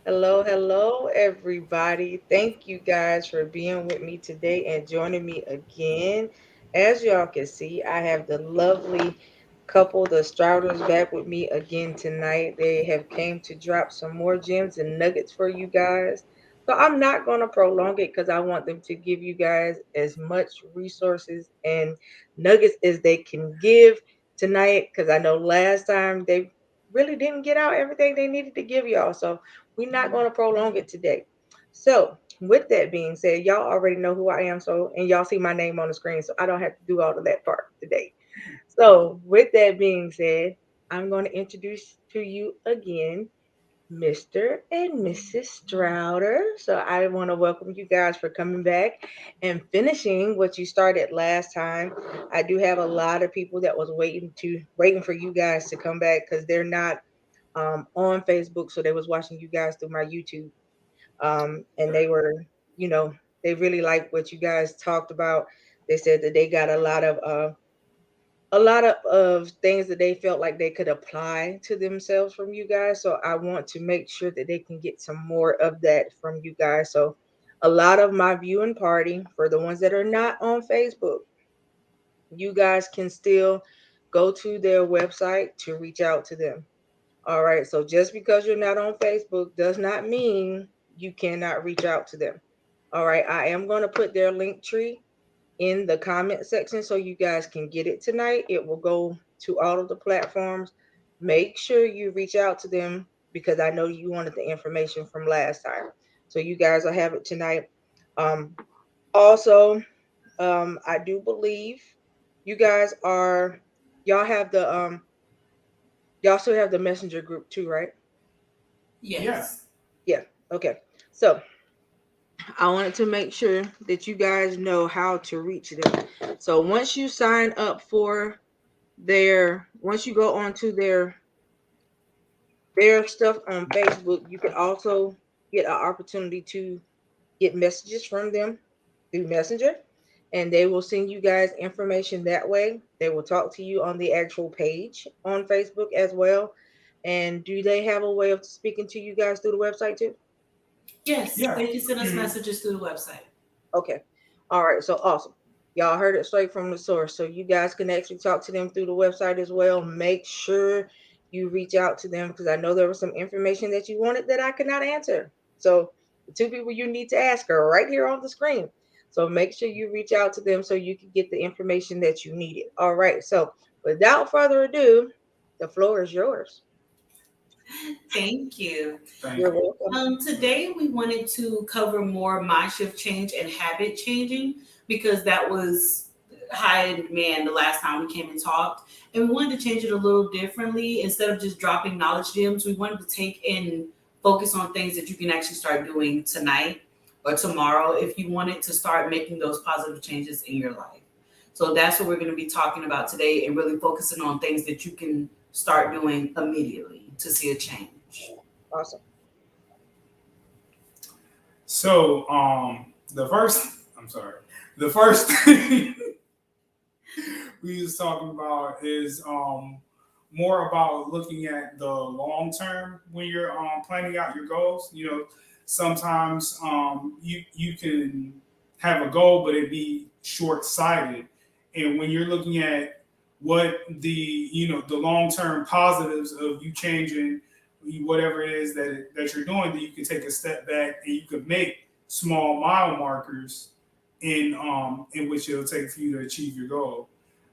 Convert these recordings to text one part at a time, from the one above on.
Hello, hello, everybody. Thank you guys for being with me today and joining me again. As y'all can see, I have the lovely couple, the Strowders, back with me again tonight. They have came to drop some more gems and nuggets for you guys. So I'm not going to prolong it because I want them to give you guys as much resources and nuggets as they can give tonight because I know last time they really didn't get out everything they needed to give y'all. So we're not going to prolong it today. So, with that being said, y'all already know who I am. So, and y'all see my name on the screen. So, I don't have to do all of that part today. So, with that being said, I'm going to introduce to you again Mr. and Mrs. Strouder. So, I want to welcome you guys for coming back and finishing what you started last time. I do have a lot of people that was waiting for you guys to come back because they're not on Facebook, so they was watching you guys through my YouTube, and they were, you know, they really liked what you guys talked about. They said that they got a lot of things that they felt like they could apply to themselves from you guys. So I want to make sure that they can get some more of that from you guys. So a lot of my viewing party for the ones that are not on Facebook, you guys can still go to their website to reach out to them. All right. So just because you're not on Facebook does not mean you cannot reach out to them. All right. I am going to put their link tree in the comment section so you guys can get it tonight. It will go to all of the platforms. Make sure you reach out to them because I know you wanted the information from last time. So you guys will have it tonight. Um, also, I do believe you guys are y'all have the y'all still have the messenger group too, right? Yes. Yeah. Okay. So I wanted to make sure that you guys know how to reach them. So once you sign up for once you go onto their stuff on Facebook, you can also get an opportunity to get messages from them through Messenger, and they will send you guys information that way. They will talk to you on the actual page on Facebook as well. And do they have a way of speaking to you guys through the website too? Yes, Yeah. they can send us Mhm. messages through the website. Okay. All right. So awesome. Y'all heard it straight from the source. So you guys can actually talk to them through the website as well. Make sure you reach out to them because I know there was some information that you wanted that I could not answer. So the two people you need to ask are right here on the screen. So make sure you reach out to them so you can get the information that you needed. All right. So without further ado, the floor is yours. Thank you. Thank You're you. welcome. Today we wanted to cover more mind shift change and habit changing because that was high in demand the last time we came and talked. And we wanted to change it a little differently. Instead of just dropping knowledge gems, we wanted to take and focus on things that you can actually start doing tonight or tomorrow if you wanted to start making those positive changes in your life. So that's what we're going to be talking about today and really focusing on things that you can start doing immediately to see a change. Awesome. So, the first, I'm sorry, the first thing we was talking about is more about looking at the long term when you're planning out your goals. You know, sometimes you can have a goal, but it be short sighted, and when you're looking at what the long term positives of you changing whatever it is that you're doing, that you can take a step back and you could make small mile markers in which it'll take for you to achieve your goal.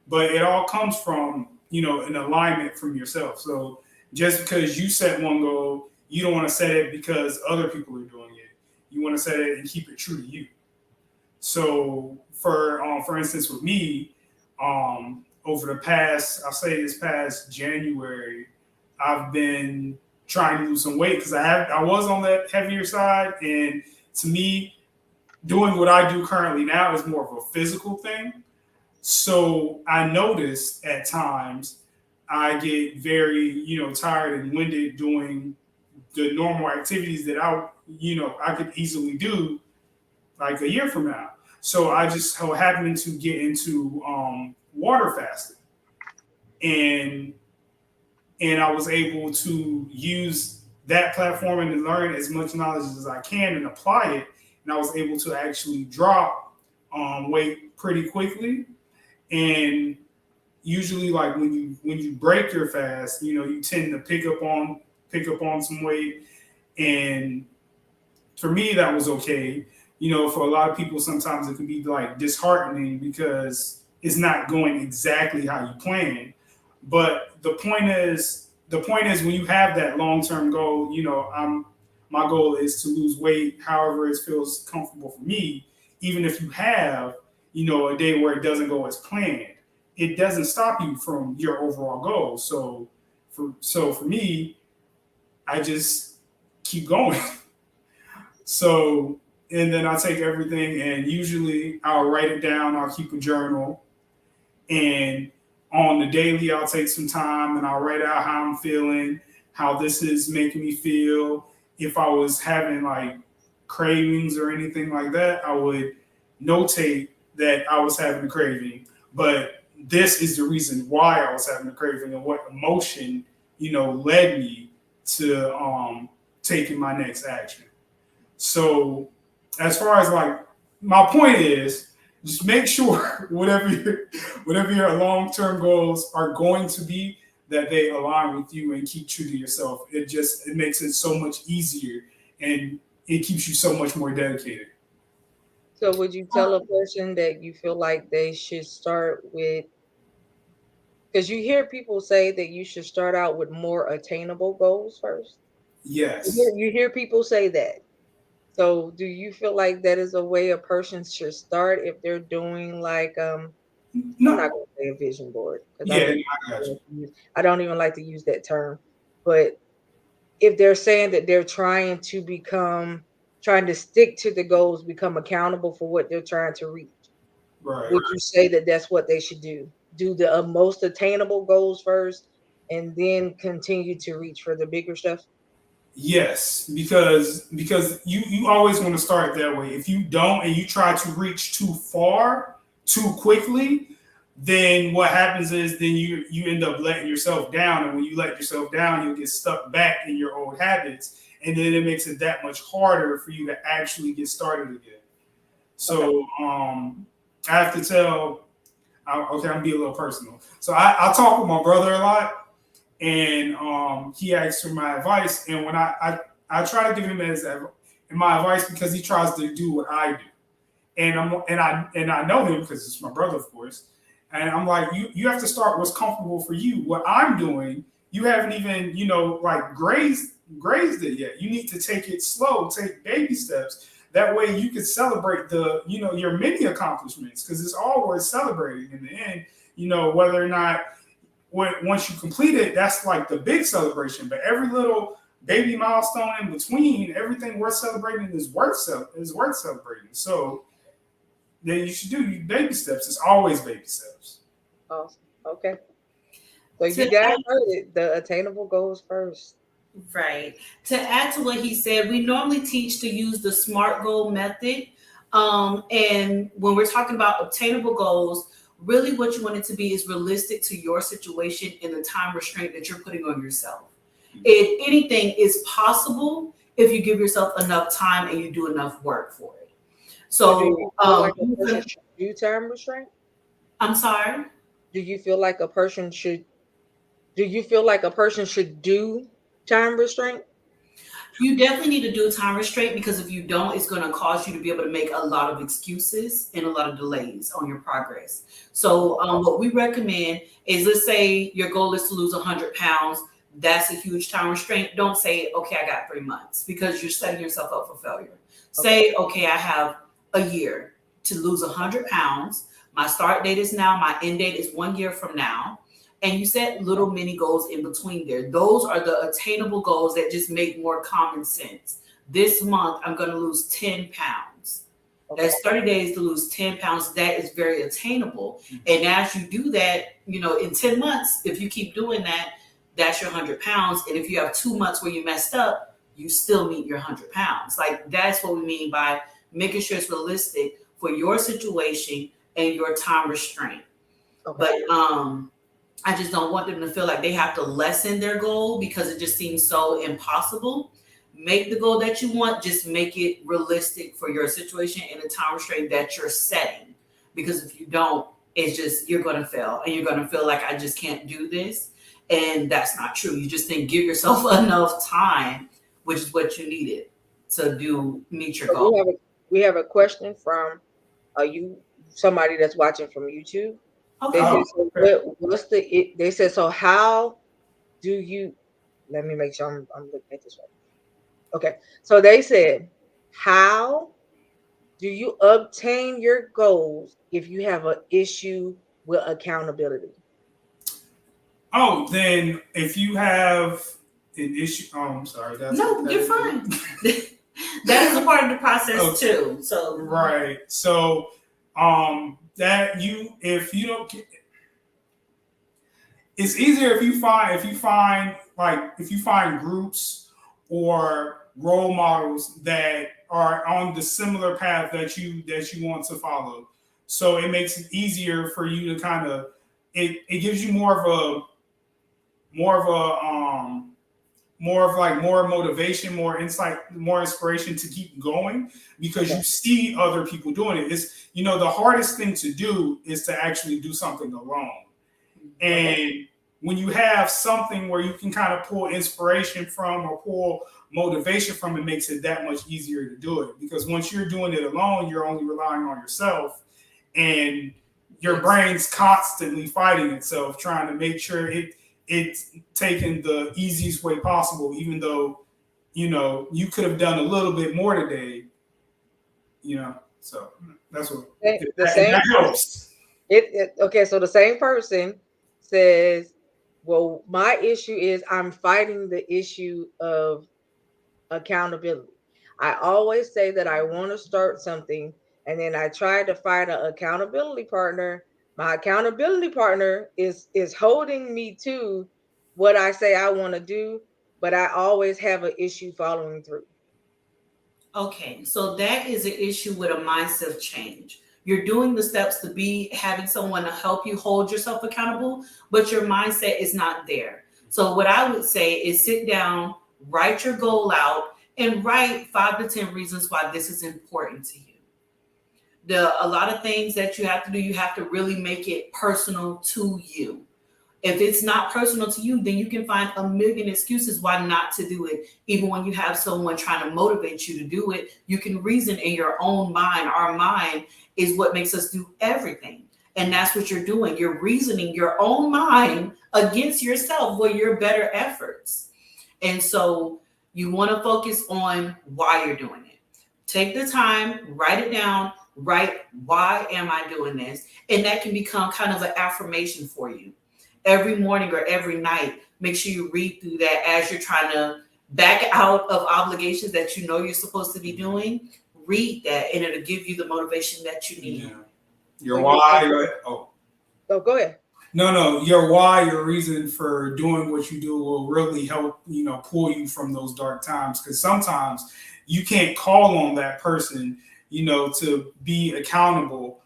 But it all comes from an alignment from yourself. So just because you set one goal, you don't want to set it because other people are doing it. You want to set it and keep it true to you. So for instance, with me, over the past, I'll say this past January, I've been trying to lose some weight because I was on the heavier side, and to me, doing what I do currently now is more of a physical thing. So I notice at times I get very, tired and winded doing the normal activities that I could easily do like a year from now. So I just so happened to get into water fasting, and I was able to use that platform and to learn as much knowledge as I can and apply it. And I was able to actually drop weight pretty quickly. And usually, like when you break your fast, you tend to pick up on some weight. And for me, that was okay. For a lot of people, sometimes it can be like disheartening because it's not going exactly how you plan. But the point is when you have that long term goal, my goal is to lose weight however it feels comfortable for me. Even if you have, a day where it doesn't go as planned, it doesn't stop you from your overall goal. So for me, I just keep going. So, and then I take everything and usually I'll write it down. I'll keep a journal. And on the daily, I'll take some time and I'll write out how I'm feeling, how this is making me feel. If I was having like cravings or anything like that, I would notate that I was having a craving. But this is the reason why I was having a craving and what emotion, led me to taking my next action. So, as far as like my point is, just make sure whatever your long term goals are going to be, that they align with you and keep true to yourself. It makes it so much easier and it keeps you so much more dedicated. So would you tell a person that you feel like they should start with, because you hear people say that you should start out with more attainable goals first. Yes. You hear people say that. So do you feel like that is a way a person should start if they're doing like I'm not No. gonna say a vision board because Yeah, I got you. I don't even like to use that term. But if they're saying that they're trying to stick to the goals, become accountable for what they're trying to reach, Right. would you say that that's what they should do? Do the most attainable goals first, and then continue to reach for the bigger stuff? Yes, because you always want to start that way. If you don't and you try to reach too far too quickly, then what happens is then you end up letting yourself down, and when you let yourself down, you'll get stuck back in your old habits, and then it makes it that much harder for you to actually get started again. Okay. So I have to tell. Okay, I'm gonna be a little personal. So I talk with my brother a lot, and he asks for my advice. And when I try to give him my advice because he tries to do what I do, and I know him because it's my brother, of course. And I'm like, you have to start what's comfortable for you. What I'm doing, you haven't even like grazed it yet. You need to take it slow, take baby steps. That way you can celebrate your many accomplishments because it's all worth celebrating in the end. Whether or not once you complete it, that's like the big celebration. But every little baby milestone in between, everything worth celebrating is worth celebrating. So then you should do baby steps. It's always baby steps. Awesome. Okay. So To you guys heard it. The attainable goals first. Right. To add to what he said, we normally teach to use the SMART goal method. And when we're talking about obtainable goals, really what you want it to be is realistic to your situation and the time restraint that you're putting on yourself. If anything is possible if you give yourself enough time and you do enough work for it. So do So, you feel like a person should do time restraint? I'm sorry. Do you feel like a person should do you feel like a person should do time restraint? You definitely need to do time restraint because if you don't, it's going to cause you to be able to make a lot of excuses and a lot of delays on your progress. So, what we recommend is let's say your goal is to lose 100 pounds. That's a huge time restraint. Don't say, okay, I got 3 months because you're setting yourself up for failure. Okay. Say, okay, I have a year to lose 100 pounds. My start date is now, my end date is 1 year from now, and you set little mini goals in between there. Those are the attainable goals that just make more common sense. This month, I'm going to lose 10 pounds. Okay. That's 30 days to lose 10 pounds. That is very attainable. And as you do that, in 10 months, if you keep doing that, that's your 100 pounds. And if you have 2 months where you messed up, you still meet your 100 pounds. Like that's what we mean by making sure it's realistic for your situation and your time restraint. Okay. But I just don't want them to feel like they have to lessen their goal because it just seems so impossible. Make the goal that you want, just make it realistic for your situation and the time restraint that you're setting. Because if you don't, it's just you're gonna fail and you're gonna feel like I just can't do this. And that's not true. You just think give yourself enough time, which is what you needed to do meet your So goal. we have a question from you somebody that's watching from YouTube. They Okay. said, Oh, so okay. what's the it? They said, so how do you? Let me make sure I'm looking at this right. Okay, so they said, how do you obtain your goals if you have an issue with accountability? Oh, then if you have an issue, oh, I'm sorry, No, that you're is fine. That is a part of the process okay, too. So right. So, that you if you don't, it's easier if you find groups or role models that are on the similar path that you want to follow. So it makes it easier for you to kind of it gives you more of a more of like more motivation, more insight, more inspiration to keep going because Okay. you see other people doing it. It's the hardest thing to do is to actually do something alone. Okay. And when you have something where you can kind of pull inspiration from or pull motivation from, it makes it that much easier to do it. Because once you're doing it alone, you're only relying on yourself and your it's brain's constantly fighting itself, trying to make sure it's taking the easiest way possible, even though, you could have done a little bit more today, So that's what The and same that person. helps. Okay, so the same person says, well, my issue is I'm fighting the issue of accountability. I always say that I want to start something, and then I try to find an accountability partner. My accountability partner is holding me to what I say I want to do, but I always have an issue following through. okay. So that is an issue with a mindset change. You're doing the steps to be having someone to help you hold yourself accountable, but your mindset is not there. So what I would say is sit down, write your goal out, and write 5 to 10 reasons why this is important to you. A lot of things that you have to do, you have to really make it personal to you. If it's not personal to you, then you can find a million excuses why not to do it. Even when you have someone trying to motivate you to do it, you can reason in your own mind. Our mind is what makes us do everything. And that's what you're doing. You're reasoning your own mind against yourself with your better efforts. And so you want to focus on why you're doing it. Take the time, write it down, write why am I doing this? And that can become kind of an affirmation for you every morning or every night. Make sure you read through that as you're trying to back out of obligations that you know you're supposed to be doing. Read that, and it'll give you the motivation that you Yeah. need. So Your why. Oh, oh, go ahead. no. Your why, your reason for doing what you do will really help, pull you from those dark times. Because sometimes you can't call on that person, to be accountable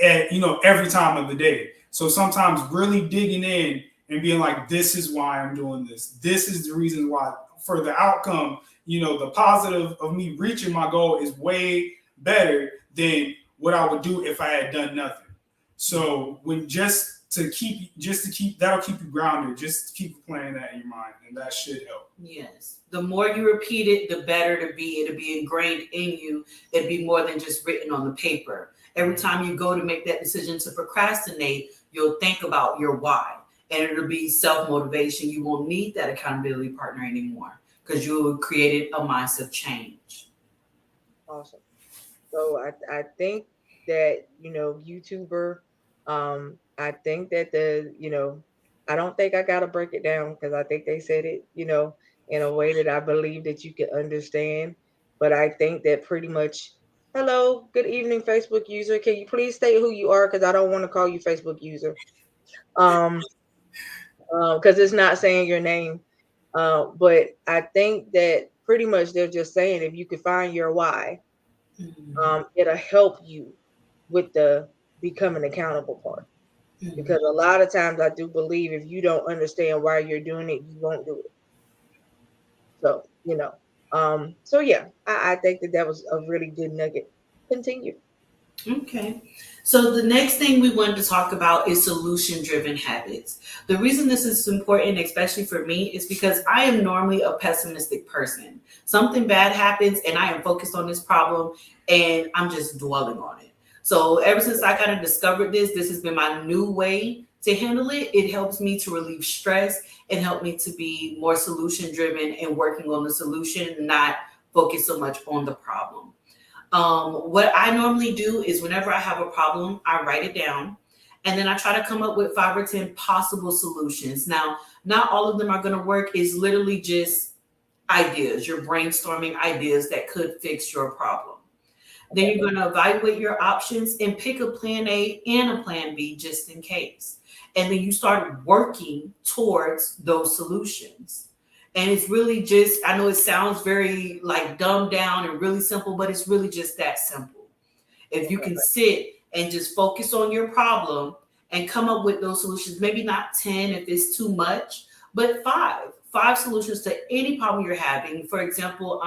at, every time of the day. So sometimes really digging in and being like, this is why I'm doing this. This is the reason why for the outcome, the positive of me reaching my goal is way better than what I would do if I had done nothing. So when just to keep that'll keep you grounded. Just keep playing that in your mind, and that should help. Yes. The more you repeat it, the better to be. It'll be ingrained in you. It'll be more than just written on the paper. Every time you go to make that decision to procrastinate, you'll think about your why. And it'll be self motivation. You won't need that accountability partner anymore because you created a mindset change. Awesome. So I think that YouTuber, I think that I don't think I gotta break it down because I think they said it in a way that I believe that you can understand. But I think that pretty much, hello, good evening, Facebook user. Can you please state who you are? Because I don't want to call you Facebook user. Um, because it's not saying your name. But I think that pretty much they're just saying if you could find your why, Mhm. it'll help you with the becoming accountable part. Mhm. because a lot of times I do believe if you don't understand why you're doing it, you won't do it. So, so yeah, I think that that was a really good nugget. Continue. Okay. So the next thing we wanted to talk about is solution driven habits. The reason this is important, especially for me, is because I am normally a pessimistic person. Something bad happens and I am focused on this problem and I'm just dwelling on it. So ever since I kind of discovered this has been my new way to handle it. It helps me to relieve stress and help me to be more solution driven and working on the solution, not focus so much on the problem. What I normally do is whenever I have a problem, I write it down and then I try to come up with 5 or 10 possible solutions. Now, not all of them are going to work. It's literally just ideas. You're brainstorming ideas that could fix your problem. Then Okay. you're going to evaluate your options and pick a plan A and a plan B just in case. And then you start working towards those solutions. And it's really just, I know it sounds very like dumbed down and really simple, but it's really just that simple. If you Okay. can sit and just focus on your problem and come up with those solutions, maybe not 10 if it's too much, but five solutions to any problem you're having. For example,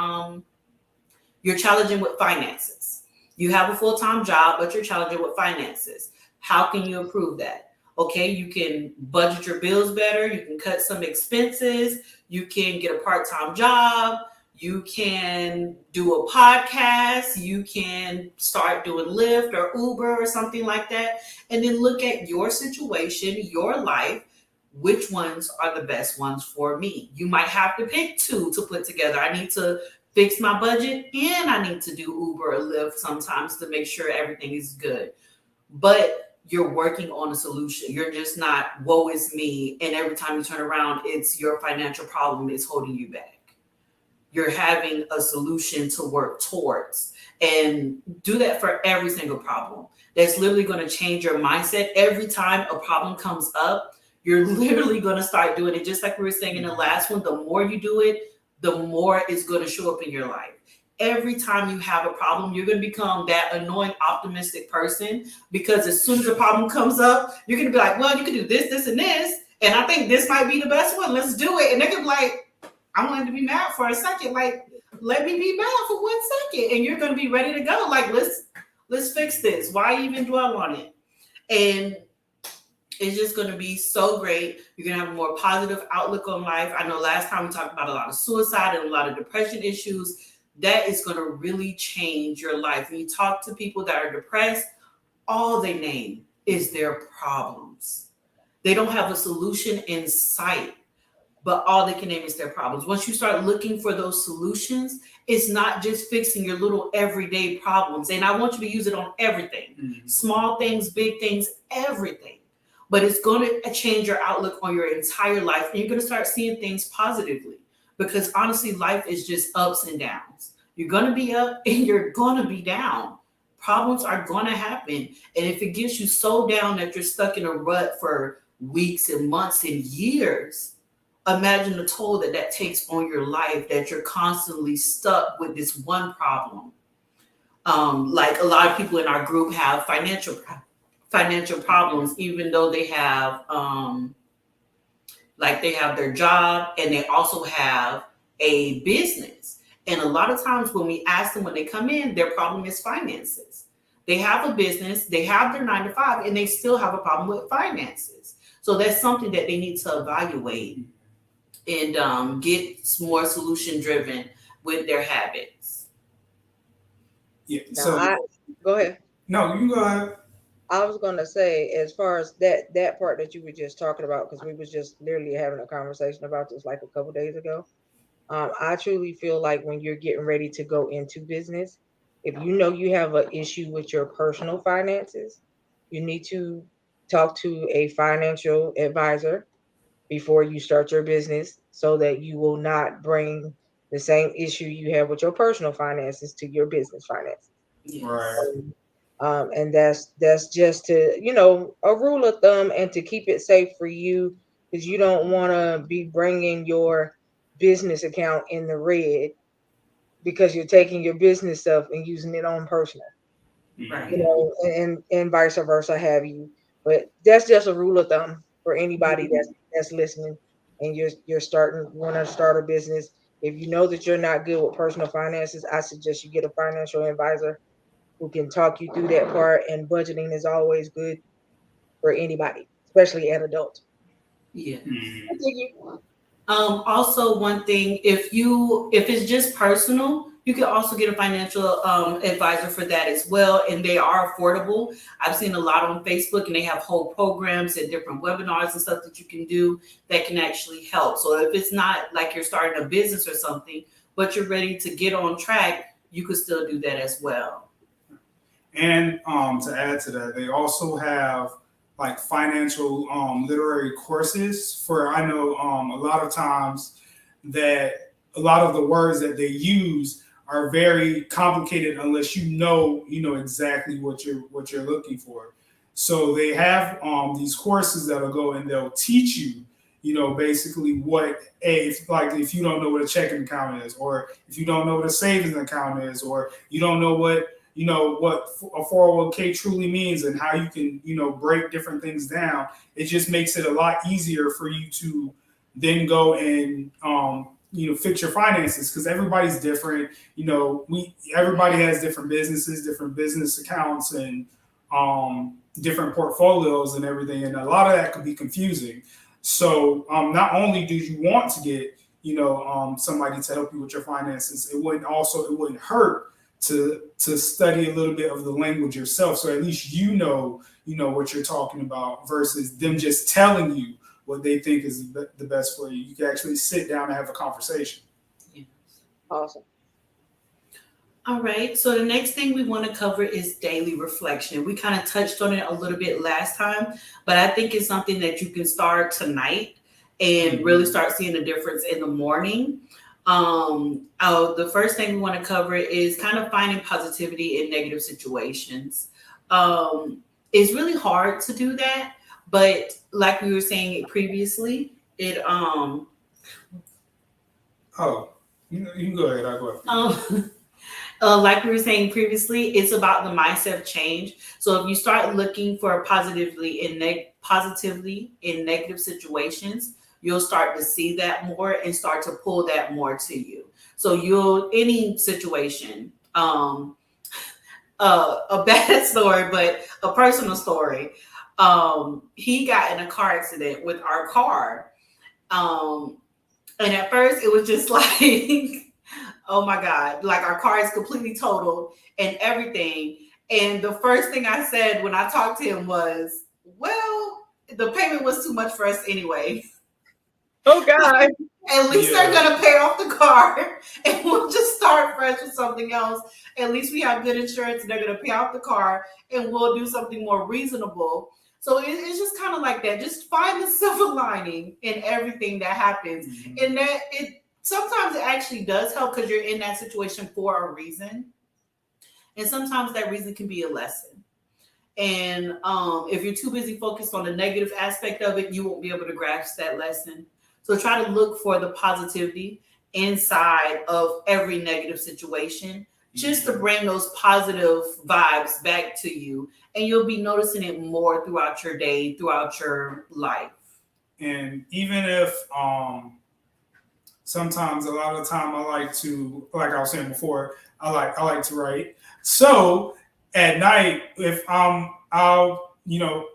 you're challenging with finances. You have a full time job, but you're challenging with finances. How can you improve that? Okay, you can budget your bills better. You can cut some expenses. You can get a part time job. You can do a podcast. You can start doing Lyft or Uber or something like that. And then look at your situation, your life. Which ones are the best ones for me? You might have to pick two to put together. I need to fix my budget and I need to do Uber or Lyft sometimes to make sure everything is good. But you're working on a solution. You're just not woe is me and every time you turn around it's your financial problem is holding you back. You're having a solution to work towards and do that for every single problem. That's literally going to change your mindset every time a problem comes up. You're literally going to start doing it just like we were saying in the last one. The more you do it, the more it's going to show up in your life. Every time you have a problem, you're going to become that annoying, optimistic person because as soon as a problem comes up, you're going to be like, well, you can do this, this, and this. And I think this might be the best one. Let's do it. And they're going to be like, I wanted to be mad for a second. Like, let me be mad for 1 second. And you're going to be ready to go. Like, let's fix this. Why even dwell on it? And it's just going to be so great. You're going to have a more positive outlook on life. I know last time we talked about a lot of suicide and a lot of depression issues. That is going to really change your life. When you talk to people that are depressed, all they name is their problems. They don't have a solution in sight, but all they can name is their problems. Once you start looking for those solutions, it's not just fixing your little everyday problems. And I want you to use it on everything, small things, big things, everything. But it's going to change your outlook on your entire life. And you're going to start seeing things positively because honestly, life is just ups and downs. You're going to be up and you're going to be down. Problems are going to happen. And if it gets you so down that you're stuck in a rut for weeks and months and years, imagine the toll that that takes on your life, that you're constantly stuck with this one problem. Like a lot of people in our group have financial problems, even though they have like they have their job and they also have a business. And a lot of times when we ask them when they come in, their problem is finances. They have a business, they have their 9 to 5, and they still have a problem with finances. So that's something that they need to evaluate and get more solution driven with their habits. Yeah. Now, So go ahead. no, you go ahead. I was gonna say, as far as that part that you were just talking about, because we was just literally having a conversation about this like a couple days ago. I truly feel like when you're getting ready to go into business, if you know you have an issue with your personal finances, you need to talk to a financial advisor before you start your business so that you will not bring the same issue you have with your personal finances to your business finances. Right. Yes. And that's just to a rule of thumb and to keep it safe for you because you don't want to be bringing your business account in the red because you're taking your business stuff and using it on personal, Mhm. Right. and vice versa have you. But that's just a rule of thumb for anybody that's listening and you're starting want to start a business. If you know that you're not good with personal finances, I suggest you get a financial advisor who can talk you through that part. And budgeting is always good for anybody, especially an adult. Yeah. Mhm. Continue. Also, one thing, if it's just personal, you can also get a financial advisor for that as well, and they are affordable. I've seen a lot on Facebook, and they have whole programs and different webinars and stuff that you can do that can actually help. So if it's not like you're starting a business or something, but you're ready to get on track, you could still do that as well. And to add to that, they also have like financial literary courses for, I know a lot of times that a lot of the words that they use are very complicated unless you know exactly what you're looking for. So they have these courses that'll go and they'll teach you, basically what if you don't know what a checking account is, or if you don't know what a savings account is, or you don't know what a 401k truly means and how you can, break different things down. It just makes it a lot easier for you to then go and, fix your finances because everybody's different. Everybody has different businesses, different business accounts, and different portfolios and everything. And a lot of that could be confusing. So not only do you want to get, somebody to help you with your finances, it wouldn't hurt to study a little bit of the language yourself, so at least you know what you're talking about versus them just telling you what they think is the best for you. You can actually sit down and have a conversation. Yeah. Awesome. All right. So the next thing we want to cover is daily reflection. We kind of touched on it a little bit last time, but I think it's something that you can start tonight and really start seeing a difference in the morning. The first thing we want to cover is kind of finding positivity in negative situations. It's really hard to do that, but like we were saying previously, it Oh, you can go ahead. I'll go after you. like we were saying previously, it's about the mindset change. So if you start looking for positively in negative situations, you'll start to see that more and start to pull that more to you. So you'll any situation, a bad story, but a personal story. He got in a car accident with our car. Um, and at first it was just like oh my God, like our car is completely totaled and everything. And the first thing I said when I talked to him was, well, the payment was too much for us anyway. Oh God. At least they're Yeah. going to pay off the car and we'll just start fresh with something else. At least we have good insurance and they're going to pay off the car and we'll do something more reasonable. So it's just kind of like that. Just find the silver lining in everything that happens. Mhm. And that it sometimes it actually does help because you're in that situation for a reason. And sometimes that reason can be a lesson. And if you're too busy focused on the negative aspect of it, you won't be able to grasp that lesson. So try to look for the positivity inside of every negative situation just to bring those positive vibes back to you. And you'll be noticing it more throughout your day, throughout your life. And even if sometimes a lot of the time I like to, like I was saying before, I like to write. So at night, if I'll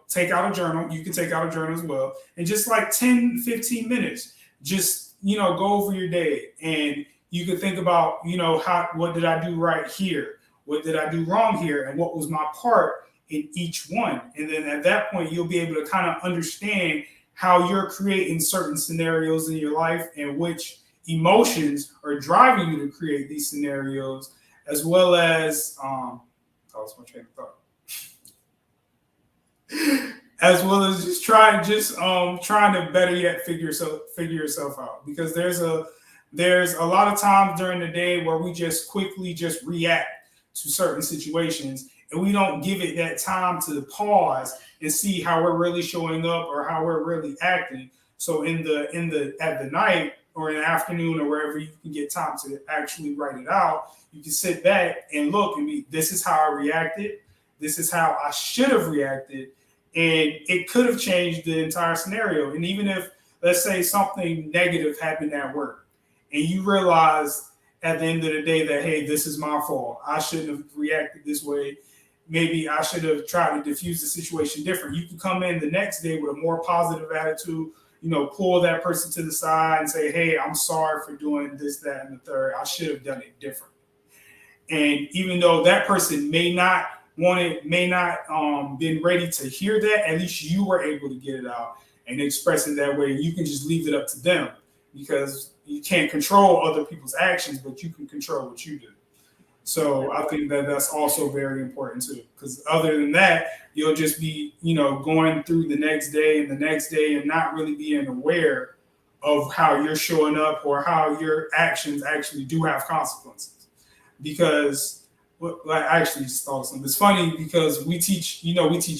take out a journal. You can take out a journal as well, and just like 10-15 minutes, just go over your day, and you can think about how what did I do right here, what did I do wrong here, and what was my part in each one. And then at that point, you'll be able to kind of understand how you're creating certain scenarios in your life and which emotions are driving you to create these scenarios, as well as I lost my train of thought. As well as just trying to better yet figure yourself out, because there's a lot of times during the day where we just quickly just react to certain situations and we don't give it that time to pause and see how we're really showing up or how we're really acting. So at the night or in the afternoon or wherever you can get time to actually write it out, you can sit back and look and be, this is how I reacted, this is how I should have reacted, And it could have changed the entire scenario. And even if, let's say, something negative happened at work, and you realize at the end of the day that, hey, this is my fault. I shouldn't have reacted this way. Maybe I should have tried to diffuse the situation different. You can come in the next day with a more positive attitude, pull that person to the side and say, hey, I'm sorry for doing this, that, and the third. I should have done it different. And even though that person may not been ready to hear that, at least you were able to get it out and express it that way. You can just leave it up to them because you can't control other people's actions, but you can control what you do. So I think that that's also very important too, because other than that, you'll just be, going through the next day and the next day and not really being aware of how you're showing up or how your actions actually do have consequences. Because I actually just thought of something. It's funny because we teach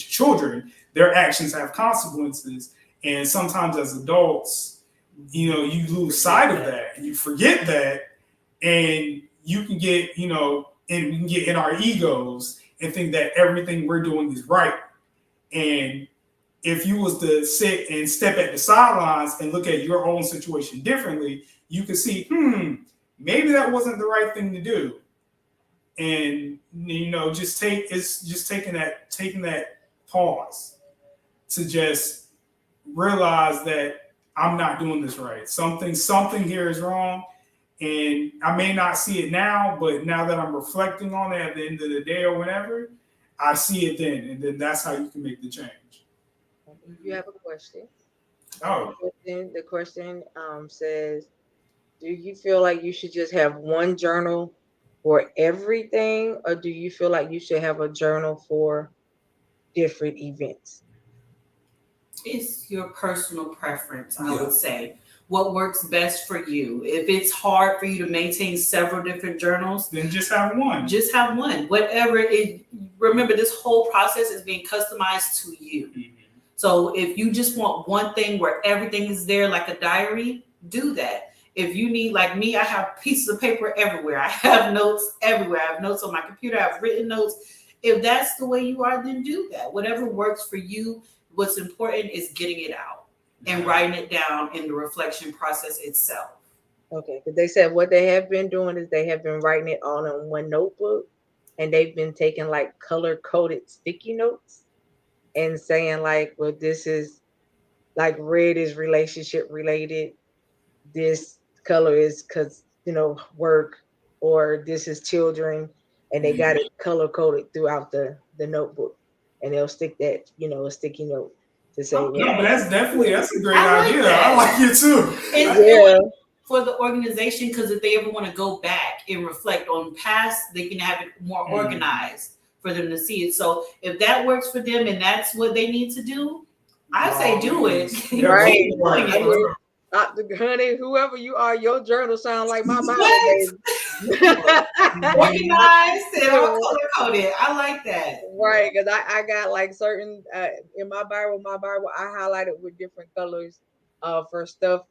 children their actions have consequences, and sometimes as adults, you lose sight of that and you forget that, and you can get, and we can get in our egos and think that everything we're doing is right. And if you was to sit and step at the sidelines and look at your own situation differently, you could see, maybe that wasn't the right thing to do. And just taking that pause to just realize that I'm not doing this right. Something here is wrong. And I may not see it now, but now that I'm reflecting on it at the end of the day or whenever, I see it then. And then that's how you can make the change. You have a question. Oh, The question says, do you feel like you should just have one journal for everything, or do you feel like you should have a journal for different events? It's your personal preference, I yeah. would say. What works best for you. If it's hard for you to maintain several different journals, Then just have one. just have one. Whatever it, remember, this whole process is being customized to you. Mm-hmm. So if you just want one thing where everything is there like a diary, do that. If you need, like me, I have pieces of paper everywhere. I have notes everywhere. I have notes on my computer. I have written notes. If that's the way you are, then do that. Whatever works for you. What's important is getting it out and writing it down in the reflection process itself. Okay, because they said what they have been doing is they have been writing it all in one notebook, and they've been taking like color coded sticky notes and saying like, well, this is like red is relationship related, this color is because work, or this is children, and they got it color coded throughout the notebook, and they'll stick that a sticky note to say, Okay. No, but that's a great I like idea. that. I like it too. yeah, For the organization, because if they ever want to go back and reflect on past, they can have it more organized for them to see it. So if that works for them and that's what they need to do, I say do it. Yeah, right. Keep doing I it. mean, honey, whoever you are, your journal sound like my Bible, What? baby. Organized and all color coded. I like that. Right, because I got like certain in my Bible, I highlighted with different colors for stuff,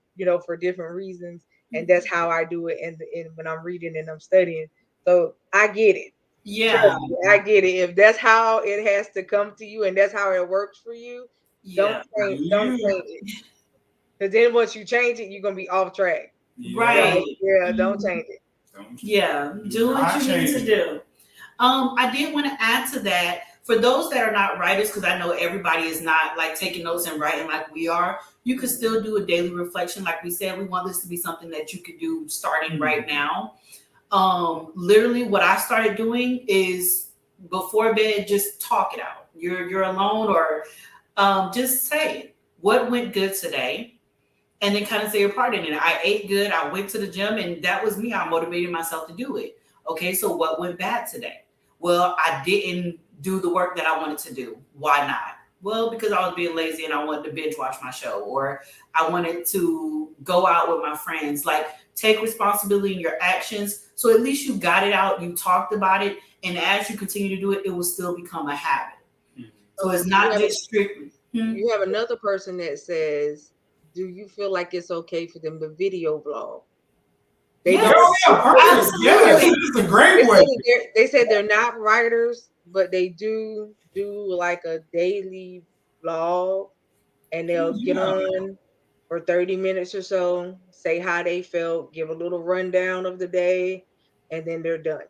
for different reasons, and that's how I do it in when I'm reading and I'm studying. So I get it. Yeah. Trust me, I get it. If that's how it has to come to you and that's how it works for you, Yeah. don't change it. Because then once you change it, you're gonna be off track. Right. Yeah, don't change it. Yeah. Do what you need to do. I did want to add to that for those that are not writers, because I know everybody is not like taking notes and writing like we are. You could still do a daily reflection. Like we said, we want this to be something that you could do starting right now. Literally what I started doing is before bed, just talk it out. You're alone, or just say what went good today, and then kind of say your part in it. I ate good, I went to the gym, and that was me. I motivated myself to do it. Okay, so what went bad today? Well, I didn't do the work that I wanted to do. Why not? Well, because I was being lazy and I wanted to binge watch my show, or I wanted to go out with my friends. Like, take responsibility in your actions. So at least you got it out, you talked about it, and as you continue to do it, it will still become a habit. So it's not just strictly. You have another person that says, do you feel like it's okay for them to video vlog? They Yes, perfect. Yes, it's a great way. They said they're not writers, but they do like a daily vlog, and they'll get Yeah. on for 30 minutes or so, say how they felt, give a little rundown of the day, and then they're done.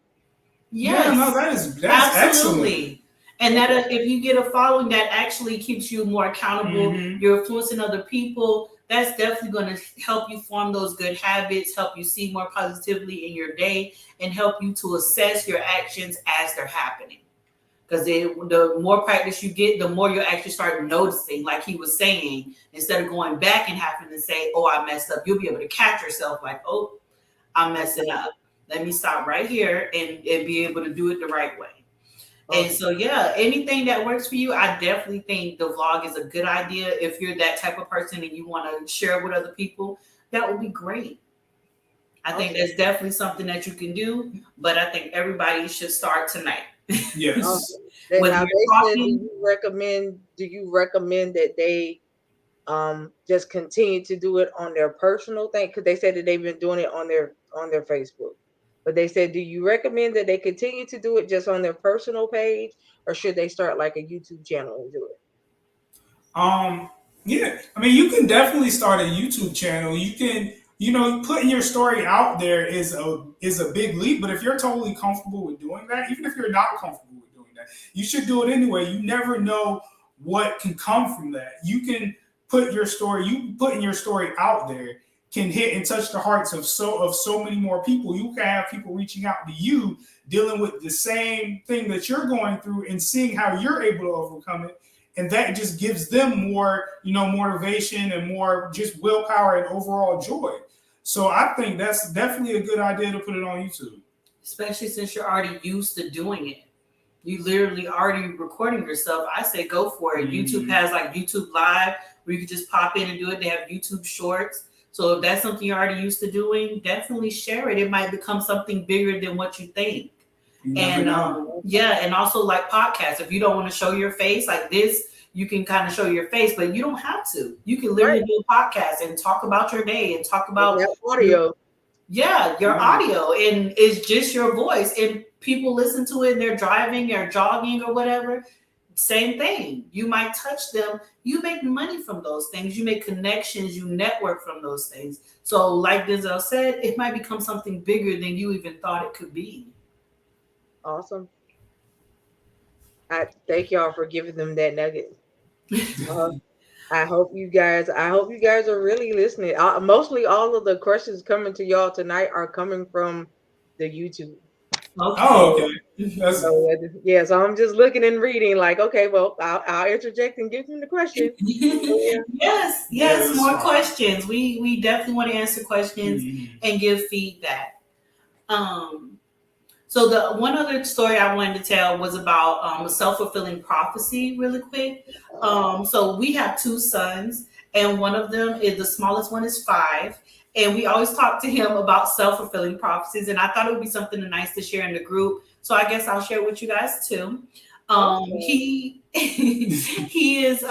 Yeah, no, Yes, that's excellent. absolutely. And that Okay. if you get a following that actually keeps you more accountable, Hmm. you're influencing other people, that's definitely going to help you form those good habits, help you see more positively in your day, and help you to assess your actions as they're happening. Because the more practice you get, the more you actually start noticing, like he was saying, instead of going back and having to say, oh, I messed up, you'll be able to catch yourself like, oh, I'm messing Okay. up. Let me stop right here and be able to do it the right way. And Awesome. so, yeah, anything that works for you, I definitely think the vlog is a good idea. If you're that type of person and you want to share it with other people, that would be great. I think Awesome. that's definitely something that you can do, but I think everybody should start tonight. Yes. Awesome. Then Whether now you're they said, talking, do you recommend that they just continue to do it on their personal thing? Because they said that they've been doing it on their Facebook. But they said, do you recommend that they continue to do it just on their personal page, or should they start like a YouTube channel and do it? Um, yeah, I mean, you can definitely start a YouTube channel. You can, putting your story out there is a big leap. But if you're totally comfortable with doing that, even if you're not comfortable with doing that, you should do it anyway. You never know what can come from that. You can you putting your story out there can hit and touch the hearts of so many more people. You can have people reaching out to you, dealing with the same thing that you're going through, and seeing how you're able to overcome it, and that just gives them more motivation and more just willpower and overall joy. So I think that's definitely a good idea to put it on YouTube. especially since you're already used to doing it. You literally already recording yourself. I say go for it. YouTube Mm-hmm. has like YouTube Live where you can just pop in and do it. They have YouTube Shorts. So if that's something you're already used to doing, definitely share it. It might become something bigger than what you think. You never And know. yeah, and also like podcasts. If you don't want to show your face like this, you can kind of show your face, but you don't have to. You can Right. literally do a podcast and talk about your day and talk And about have your audio. yeah, your Yeah. audio, and it's just your voice, and people listen to it and they're driving or jogging or whatever. Same thing. You might touch them. You make money from those things. You make connections. You network from those things. So, like Denzel said, it might become something bigger than you even thought it could be. Awesome. I thank y'all for giving them that nugget. Uh, I hope you guys are really listening. Mostly all of the questions coming to y'all tonight are coming from the YouTube. Oh, Okay. okay. That's So yeah, so I'm just looking and reading like, okay, well, I'll interject and give them the question. So yeah, Yes, yeah, yes, that's more smart. questions. We definitely want to answer questions Mm-hmm. and give feedback. Um, So the one other story I wanted to tell was about a self-fulfilling prophecy really quick. So we have two sons, and one of them is the smallest one is 5. And we always talk to him about self-fulfilling prophecies. And I thought it would be something nice to share in the group. So I guess I'll share with you guys too. awesome. He he is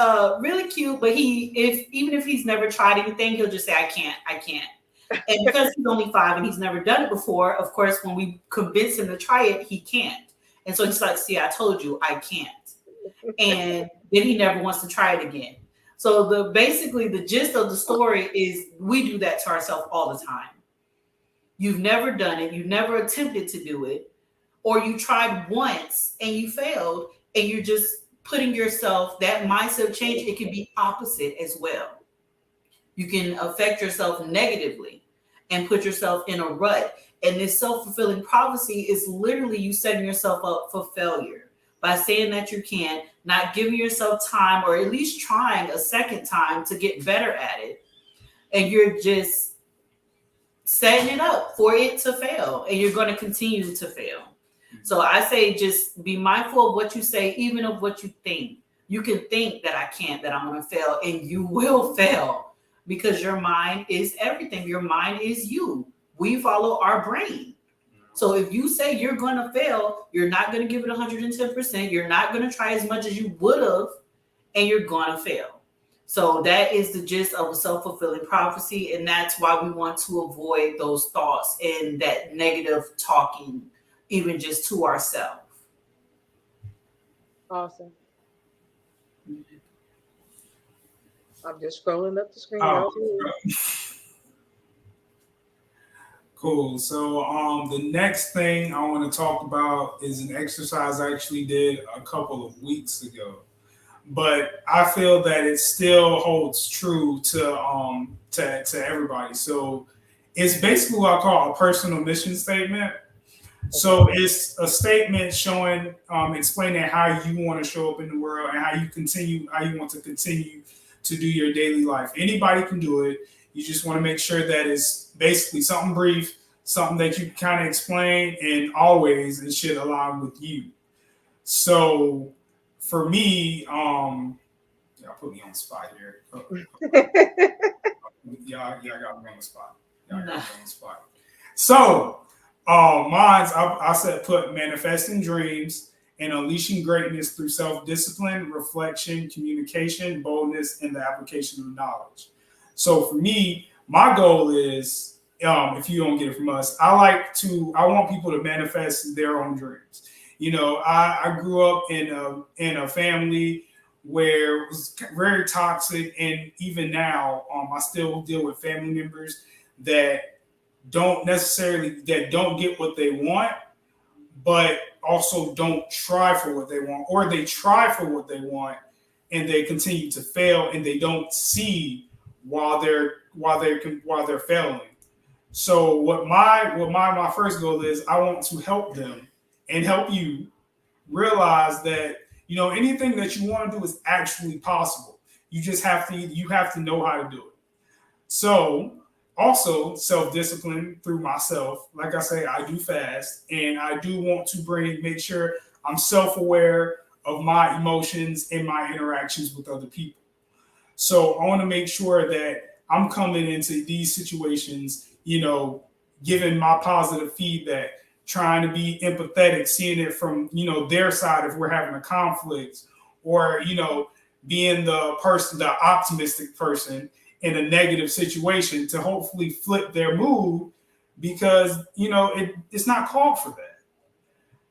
really cute, but he if even if he's never tried anything, he'll just say, I can't. And because he's only 5 and he's never done it before, of course, when we convince him to try it, he can't. And so he's like, see, I told you I can't. And then he never wants to try it again. So the gist of the story is we do that to ourselves all the time. You've never done it, you've never attempted to do it, or you tried once and you failed, and you're just putting yourself that mindset change. It can be opposite as well. You can affect yourself negatively and put yourself in a rut. And this self fulfilling prophecy is literally you setting yourself up for failure by saying that you can't, not giving yourself time, or at least trying a second time to get better at it. And you're just setting it up for it to fail. And you're going to continue to fail. So I say just be mindful of what you say, even of what you think. You can think that I can't, that I'm going to fail, and you will fail because your mind is everything. Your mind is you. We follow our brain. So if you say you're going to fail, you're not going to give it 110%. You're not going to try as much as you would have, and you're going to fail. So that is the gist of a self-fulfilling prophecy. And that's why we want to avoid those thoughts and that negative talking, even just to ourselves. Awesome. I'm just scrolling up the screen. Oh, Y'all do. cool. So the next thing I want to talk about is an exercise I actually did a couple of weeks ago, but I feel that it still holds true to everybody. So it's basically what I call a personal mission statement. Okay. So it's a statement showing, explaining how you want to show up in the world and how you want to continue to do your daily life. Anybody can do it. You just want to make sure that it's basically something brief, something that you kind of explain, and always it should align with you. So for me, y'all put me on the spot here. Y'all got me on the spot. Y'all got me Nah. on the spot. So, mine's I said put manifesting dreams and unleashing greatness through self-discipline, reflection, communication, boldness, and the application of knowledge. So for me, my goal is, if you don't get it from us, I want people to manifest their own dreams. I grew up in a family where it was very toxic, and even now, I still deal with family members that don't get what they want, but also don't try for what they want, or they try for what they want and they continue to fail, and they don't see while they're failing. So my first goal is, I want to help them and help you realize that anything that you want to do is actually possible. You have to know how to do it. So, also self discipline through myself. Like I say, I do fast, and I do want to make sure I'm self aware of my emotions and my interactions with other people. So, I want to make sure that I'm coming into these situations, giving my positive feedback, trying to be empathetic, seeing it from, their side if we're having a conflict, or, being the optimistic person in a negative situation to hopefully flip their mood, because it's not called for that.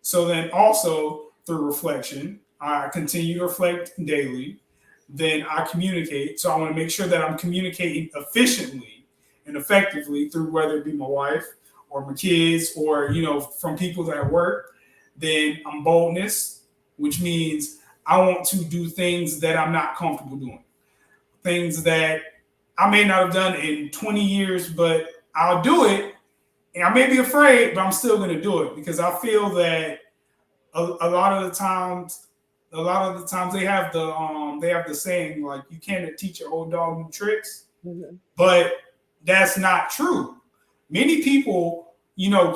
So then also through reflection, I continue to reflect daily. Then I communicate. So I want to make sure that I'm communicating efficiently and effectively through, whether it be my wife or my kids, or from people that I work. Then I'm boldness, which means I want to do things that I'm not comfortable doing, things that I may not have done in 20 years, but I'll do it. And I may be afraid, but I'm still going to do it, because I feel that a lot of the times, they have the saying, like, you can't teach an old dog new tricks, Mhm. but that's not true. Many people,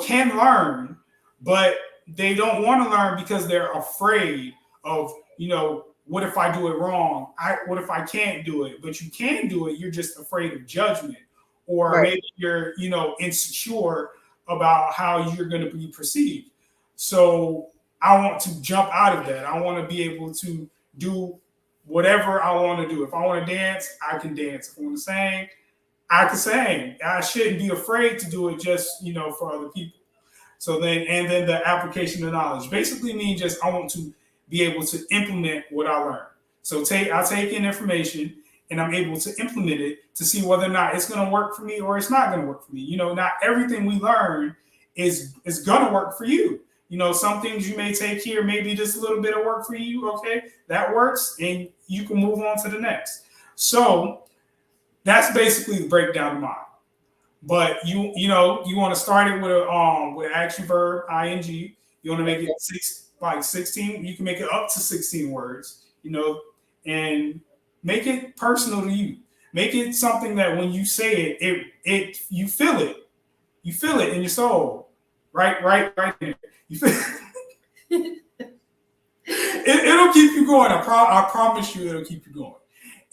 can learn, but they don't want to learn because they're afraid of, what if I do it wrong? What if I can't do it? But you can do it. You're just afraid of judgment, or Right. maybe you're, insecure about how you're going to be perceived. So I want to jump out of that. I want to be able to do whatever I want to do. If I want to dance, I can dance. If I want to sing, I can sing. I shouldn't be afraid to do it just, for other people. So then the application of knowledge basically means just, I want to be able to implement what I learn. So I take in information, and I'm able to implement it to see whether or not it's going to work for me or it's not going to work for me. Not everything we learn is going to work for you. Some things you may take here, maybe just a little bit of work for you. Okay, that works, and you can move on to the next. So that's basically the breakdown of mine. But you want to start it with an action verb ing. You want to make it 16. You can make it up to 16 words. And make it personal to you. Make it something that when you say it, it you feel it. You feel it in your soul. Right there. You feel it'll keep you going. I promise you, it'll keep you going.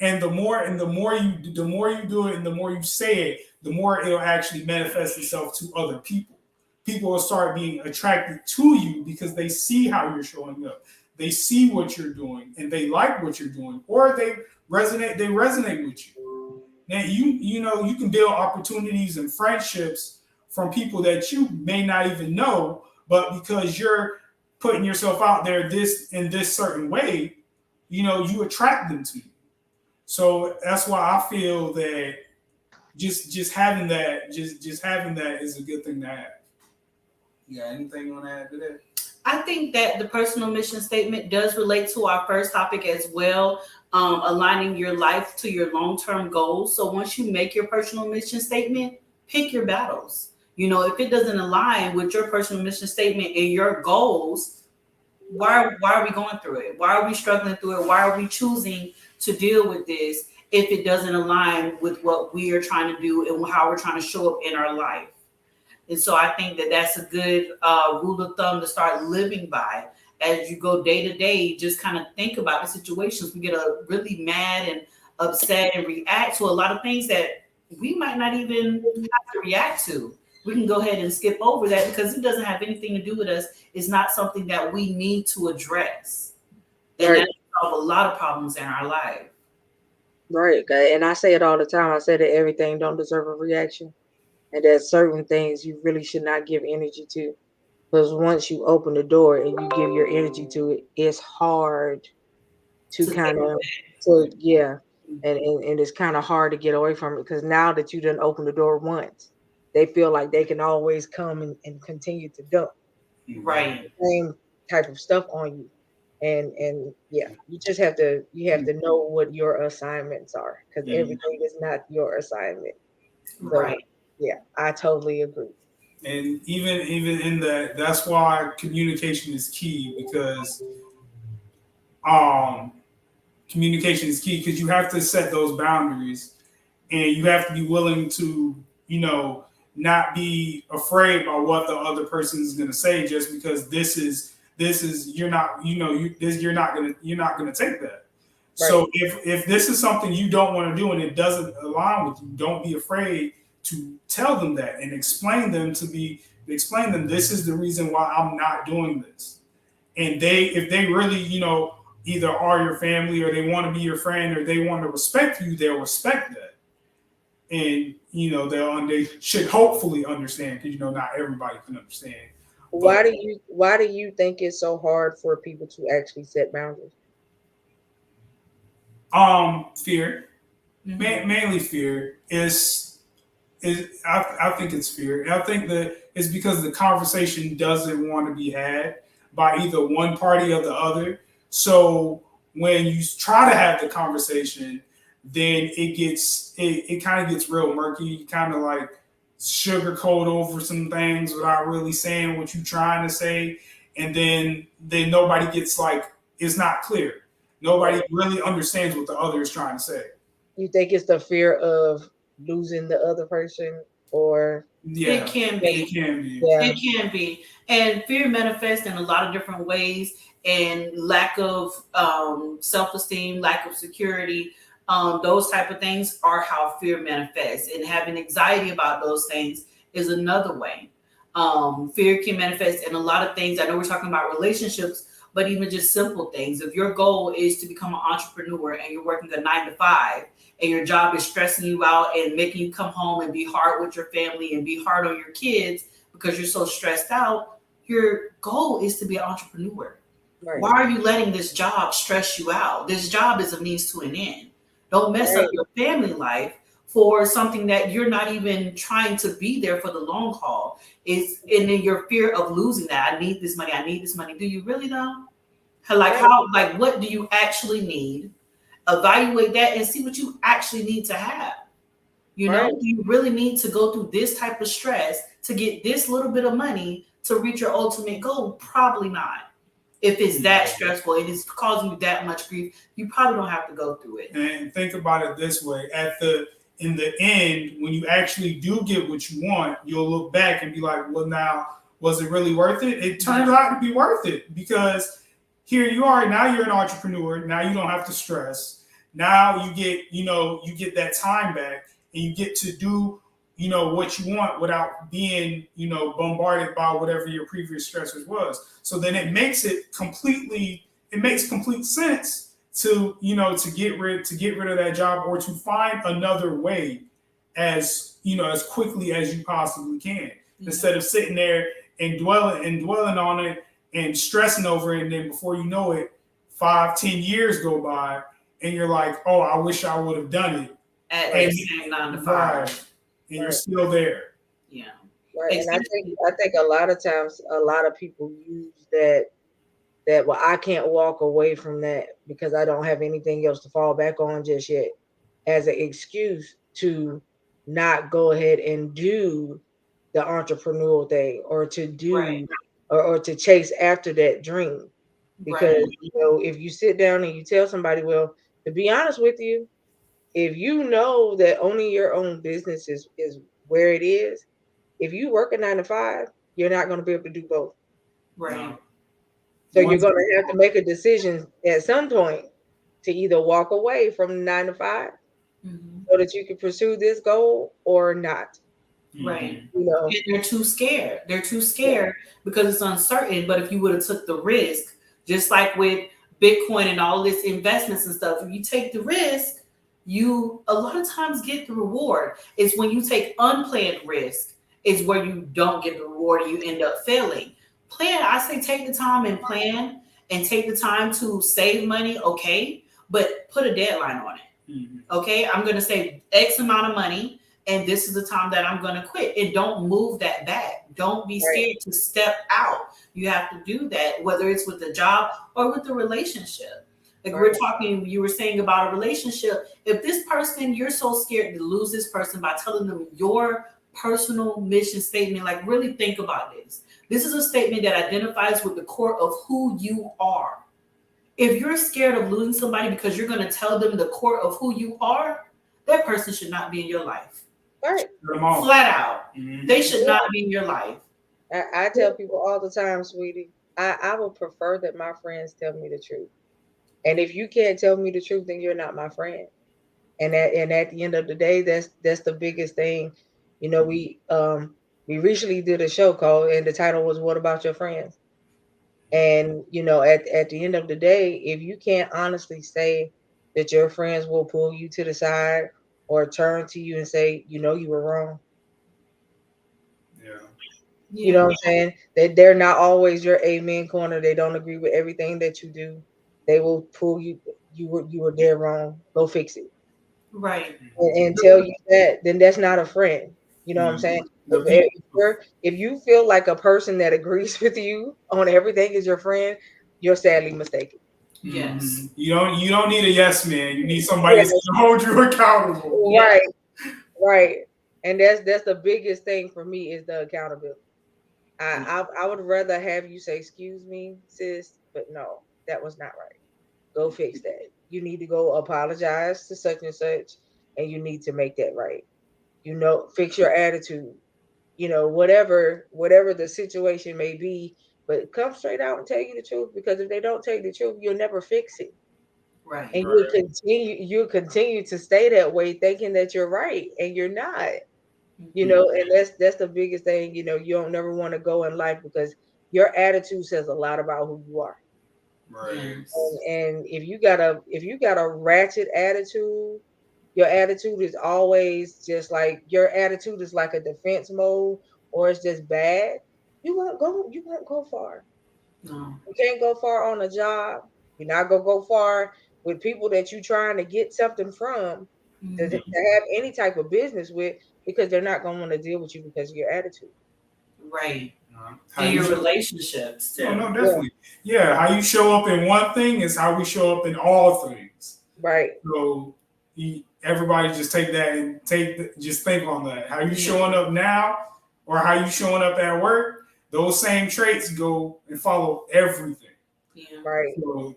And the more you do it, and the more you say it, the more it'll actually manifest itself to other people. People will start being attracted to you because they see how you're showing up. They see what you're doing, and they like what you're doing, or they resonate with you. Now you can build opportunities and friendships from people that you may not even know, but because you're putting yourself out there this in this certain way, you attract them to you. So that's why I feel that just having that just having that is a good thing to have. You got anything on that today? I think that the personal mission statement does relate to our first topic as well, aligning your life to your long term goals. So once you make your personal mission statement, pick your battles. If it doesn't align with your personal mission statement and your goals, why are we going through it? Why are we struggling through it? Why are we choosing to deal with this if it doesn't align with what we are trying to do and how we're trying to show up in our life? And so I think that that's a good rule of thumb to start living by as you go day to day. Just kind of think about the situations. We get really mad and upset and react to a lot of things that we might not even have to react to. We can go ahead and skip over that because it doesn't have anything to do with us. It's not something that we need to address. And Right. that solve a lot of problems in our life. Right. Okay. And I say it all the time. I say that everything don't deserve a reaction, and there's certain things you really should not give energy to. Because once you open the door and you give your energy to it, it's hard to To kind take of, to yeah, and it's kind of hard to get away from it because now that you didn't open the door once, they feel like they can always come and continue to dump right. the same type of stuff on you. And yeah, you have to know what your assignments are because Mhm. everything is not your assignment. So Right. yeah, I totally agree. And even in that, that's why communication is key because um communication is key because you have to set those boundaries and you have to be willing to, not be afraid by what the other person is going to say just because this is you're not, you're not going to take that. Right. So if this is something you don't want to do and it doesn't align with you, don't be afraid to tell them that and explain them this is the reason why I'm not doing this. And if they really, either are your family or they want to be your friend or they want to respect you, they'll respect that. And they should hopefully understand because not everybody can understand. But Why do you think it's so hard for people to actually set boundaries? fear, Mhm. mainly fear is I think it's fear. And I think that it's because the conversation doesn't want to be had by either one party or the other. So when you try to have the conversation, then it kind of gets real murky. You kind of like sugarcoat over some things without really saying what you're trying to say, and then nobody gets like it's not clear. Nobody really understands what the other is trying to say. You think it's the fear of losing the other person, or It Yeah, can yeah, it be. can be. yeah, It can be. And fear manifests in a lot of different ways, and lack of self esteem, lack of security, those type of things are how fear manifests. And having anxiety about those things is another way. Fear can manifest in a lot of things. I know we're talking about relationships, but even just simple things. If your goal is to become an entrepreneur and you're working a 9 to 5, and your job is stressing you out and making you come home and be hard with your family and be hard on your kids because you're so stressed out, your goal is to be an entrepreneur. right, Why are you letting this job stress you out? This job is a means to an end. Don't mess up right, your family life for something that you're not even trying to be there for the long haul. It's and then your fear of losing that. I need this money. I need this money. Do you really though? right, Like what do you actually need? Evaluate that and see what you actually need to have. right, Do you really need to go through this type of stress to get this little bit of money to reach your ultimate goal? Probably not. If it's that stressful, it is causing you that much grief, you probably don't have to go through it. And think about it this way: in the end, when you actually do get what you want, you'll look back and be like, "Well, now was it really worth it?" It turns out to be worth it because here you are. Now you're an entrepreneur. Now you don't have to stress. Now you get that time back, and you get to do what you want without being bombarded by whatever your previous stressors was. So then it makes complete sense to to get rid of that job or to find another way as quickly as you possibly can, instead of sitting there and dwelling on it and stressing over it, and then before you know it, 5-10 years go by and you're like, oh, I wish I would have done it, at and that same 9 to 5. right, and you're Right. still there. Yeah. Right. And Especially, I think a lot of times a lot of people use that well, I can't walk away from that because I don't have anything else to fall back on just yet as an excuse to not go ahead and do the entrepreneurial thing or to right, do or to chase after that dream. Because right, if you sit down and you tell somebody, well, to be honest with you, if you know that owning your own business is where it is, if you work a 9 to 5, you're not going to be able to do both. right, No, So you're once, going to have to make a decision at some point to either walk away from 9 to 5 hmm, so that you can pursue this goal or not. right. mhm. You know, And they're too scared. They're too yeah, scared because it's uncertain. But if you would have took the risk, just like with Bitcoin and all this investments and stuff, if you take the risk, you a lot of times get the reward. It's when you take unplanned risk is where you don't get the reward and you end up failing. Plan, I say take the time and plan and take the time to save money, okay, but put a deadline on it. Mhm. Okay, I'm going to save X amount of money, and this is the time that I'm going to quit. And don't move that back. Don't be right, scared to step out. You have to do that, whether it's with the job or with the relationship. Like we're right, talking, you were saying about a relationship. If this person, you're so scared to lose this person by telling them your personal mission statement, like really think about this. This is a statement that identifies with the core of who you are. If you're scared of losing somebody because you're going to tell them the core of who you are, that person should not be in your life. right. Cut 'em off. Flat out. Mhm. They should not be in your life. I tell people all the time, sweetie, I would prefer that my friends tell me the truth. And if you can't tell me the truth, then you're not my friend. And at the end of the day, that's the biggest thing. We recently did a show called, and the title was "What About Your Friends?" And at the end of the day, if you can't honestly say that your friends will pull you to the side or turn to you and say, you were wrong. Yeah. You Yeah. know what I'm saying? That they're not always your amen corner. They don't agree with everything that you do. They will pull you. You were dead wrong. Go fix it. Right. And tell you that, then that's not a friend. You know what I'm Mhm. saying? The people. If you feel like a person that agrees with you on everything is your friend, you're sadly mistaken. Yes. You don't need a yes man. You need somebody that's Yes, gonna hold you accountable. Yes. right, right. And that's the biggest thing for me is the accountability. I would rather have you say, "Excuse me, sis," but no, that was not right. Go fix that. You need to go apologize to such and such, and you need to make that right. Fix your attitude. Whatever the situation may be, but come straight out and tell you the truth. Because if they don't tell you the truth, you'll never fix it, Right. and Right. you'll continue to stay that way, thinking that you're right, and you're not. Hmm. And that's the biggest thing. You don't never want to go in life because your attitude says a lot about who you are. Right. Yes. And if you got a ratchet attitude, your attitude is always just like your attitude is like a defense mode, or it's just bad. You won't go far. No. You can't go far on a job. You're not gonna go far with people that you're trying to get something from, to Hmm. have any type of business with, because they're not gonna want to deal with you because of your attitude. Right. How And you your show? relationships Oh too. no, Yeah, definitely. Yeah, how you show up in one thing is how we show up in all things. right, So everybody just take that and just think on that. How you Yeah. showing up now, or how you showing up at work? Those same traits go and follow everything. Yeah. right. So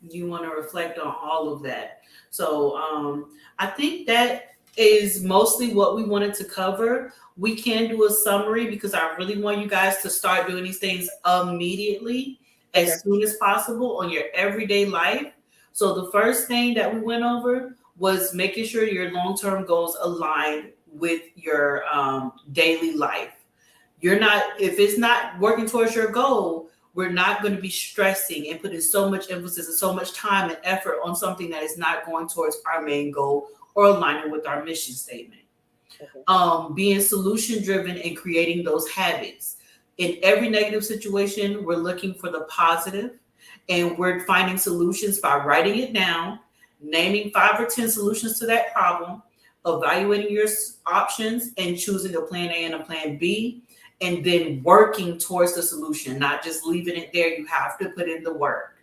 You want to reflect on all of that. So I think that is mostly what we wanted to cover. We can do a summary because I really want you guys to start doing these things immediately, Okay, as soon as possible on your everyday life. So the first thing that we went over was making sure your long-term goals align with your daily life. You're not, if it's not working towards your goal, we're not going to be stressing and putting so much emphasis and so much time and effort on something that is not going towards our main goal or aligning with our mission statement. okay, Being solution driven and creating those habits. In every negative situation, we're looking for the positive. and we're finding solutions by writing it down, naming 5 or 10 solutions to that problem, evaluating your options, and choosing a plan A and a plan B, and then working towards the solution, not just leaving it there. You have to put in the work.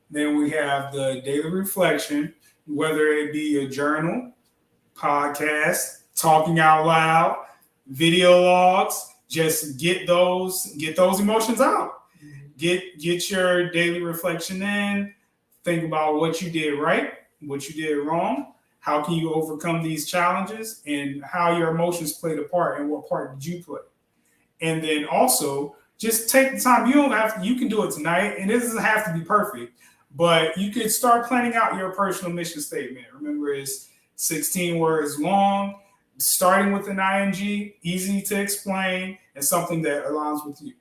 Then we have the daily reflection, whether it be a journal, podcast, talking out loud, video logs. Just get those emotions out. Get your daily reflection in. Think about what you did right, what you did wrong. How can you overcome these challenges, and how your emotions played a part, and what part did you play? And then also just take the time. You don't have to, you can do it tonight, and it doesn't have to be perfect, but you could start planning out your personal mission statement. Remember, it's 16 words long, starting with an ing, easy to explain, and something that aligns with you.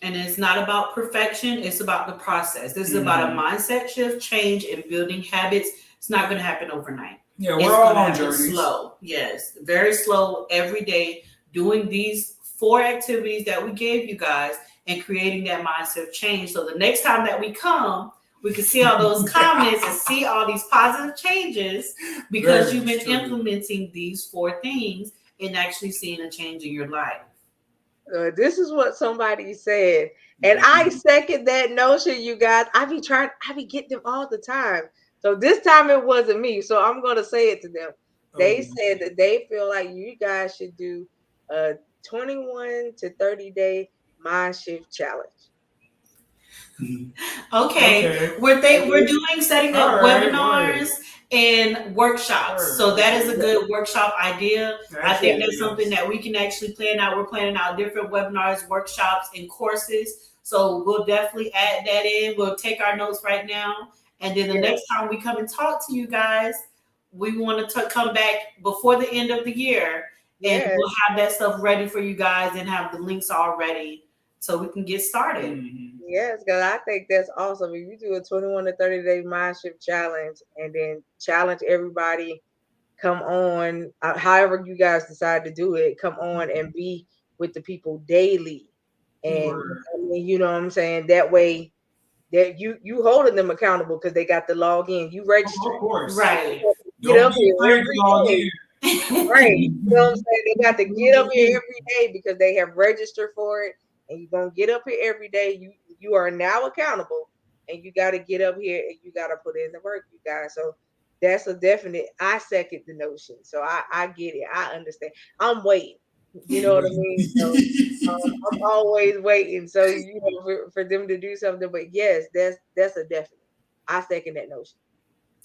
And it's not about perfection, it's about the process. This is about a mindset shift, change, and building habits. It's not going to happen overnight. Yeah, It's we're all going to on happen journeys. slow. Yes, very slow every day, doing these 4 activities that we gave you guys and creating that mindset change. So the next time that we come, we can see all those comments and see all these positive changes because Very you've been true. implementing these 4 things and actually seeing a change in your life. This is what somebody said, and I second that notion, you guys. I be getting them all the time. So this time it wasn't me. So I'm gonna say it to them. They Oh, said that they feel like you guys should do a 21 to 30-day mind shift challenge. Okay, okay. we're doing setting All up right. webinars and workshops. So that is a Okay. good workshop idea. I think Actually, that's something yes. that we can actually plan out. We're planning out different webinars, workshops, and courses. So we'll definitely add that in. We'll take our notes right now, and then the Yes, next time we come and talk to you guys, we want to come back before the end of the year, and yes, we'll have that stuff ready for you guys and have the links all ready so we can get started. Mhm. yes, because I think that's awesome. If you do a 21 to 30-day mind shift challenge and then challenge everybody, come on, however you guys decide to do it, come on and be with the people daily. And Word. I mean, you know what I'm saying? That way that you holding them accountable because they got to log in. You Oh, of registering. course. Right. Get Don't up be here afraid to every log day. in. Right. You know what I'm saying? They got to get up here every day because they have registered for it. And you're gonna get up here every day. You are now accountable and you gotta get up here and you gotta put in the work, you guys. So that's a definite. I second the notion. So I get it. I understand. I'm waiting. You know what I mean? So I'm always waiting. So for them to do something, but yes, that's a definite. I second that notion.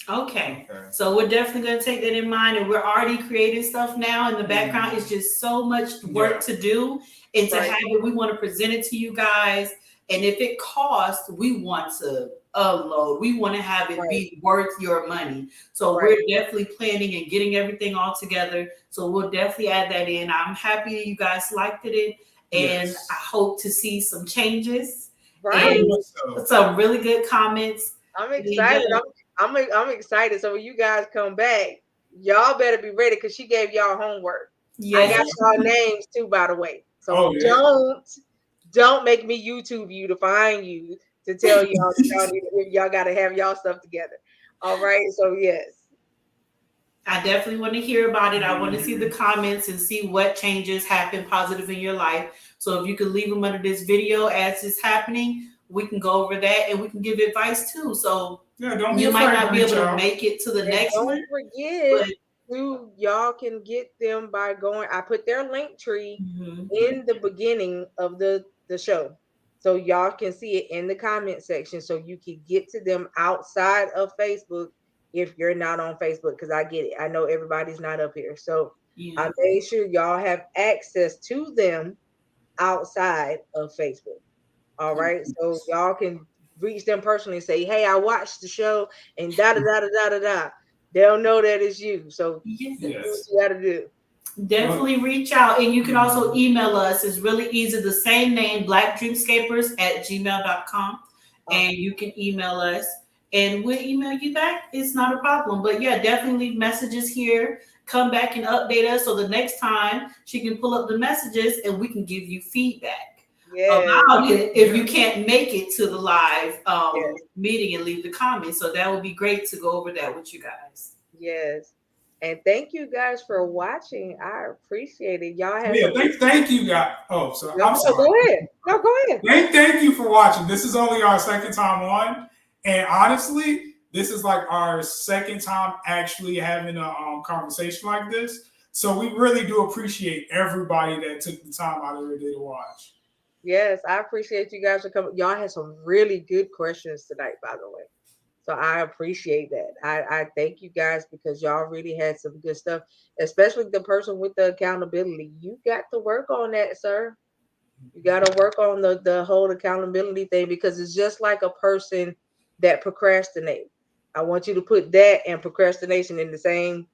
Okay. Okay. So we're definitely going to take that in mind. And we're already creating stuff now in the background. It's just so much work Yeah. to do and to Right. have it. We want to present it to you guys. And if it costs, we want to upload. We want to have it Right. be worth your money. So Right. we're definitely planning and getting everything all together. So we'll definitely add that in. I'm happy you guys liked it. And I Yes. hope to see some changes Very Right. and much so. some really good comments. I'm And excited. I'm excited. So when you guys come back, y'all better be ready because she gave y'all homework. I got yes, y'all names too, by the way. So Oh yeah. don't make me YouTube you to find you to tell y'all got to have y'all stuff together. All right. So yes, I definitely want to hear about it. I want to see the Mhm. comments and see what changes happen positive in your life. So if you could leave them under this video as it's happening, we can go over that and we can give advice too. So Yeah. Don't be you might afraid to not be reach able to out. make it to the and next one, don't forget, but y'all can get them by going. I put their link tree mhm. in the beginning of the show. So y'all can see it in the comment section so you can get to them outside of Facebook if you're not on Facebook because I get it. I know everybody's not up here. So Yeah. I made sure y'all have access to them outside of Facebook. All right. So y'all can reach them personally and say, "Hey, I watched the show and da da da da da da da." They'll know that it's you. So do Yes. what Yes. you gotta do. Well, Definitely reach out. And you can also mhm. email us. It's really easy. The same name, blackdreamscapers@gmail.com. And Awesome. you can email us and we'll email you back. It's not a problem. But yeah, definitely leave messages here. Come back and update us so the next time she can pull up the messages and we can give you feedback. Yes, about it if you can't make it to the live yes, meeting and leave the comments. So that would be great to go over that with you guys. yes. And thank you guys for watching. I appreciate it. Y'all have Yeah, some. thank you, guys. Oh, so No, I'm no, sorry. go ahead. No, go ahead. Thank you for watching. This is only our second time on, and honestly, this is like our second time actually having a conversation like this. So we really do appreciate everybody that took the time out of their day to watch. Yes, I appreciate you guys for coming. Y'all had some really good questions tonight, by the way. So I appreciate that. I thank you guys because y'all really had some good stuff, especially the person with the accountability. You got to work on that, sir. You got to work on the whole accountability thing because it's just like a person that procrastinate. I want you to put that and procrastination in the same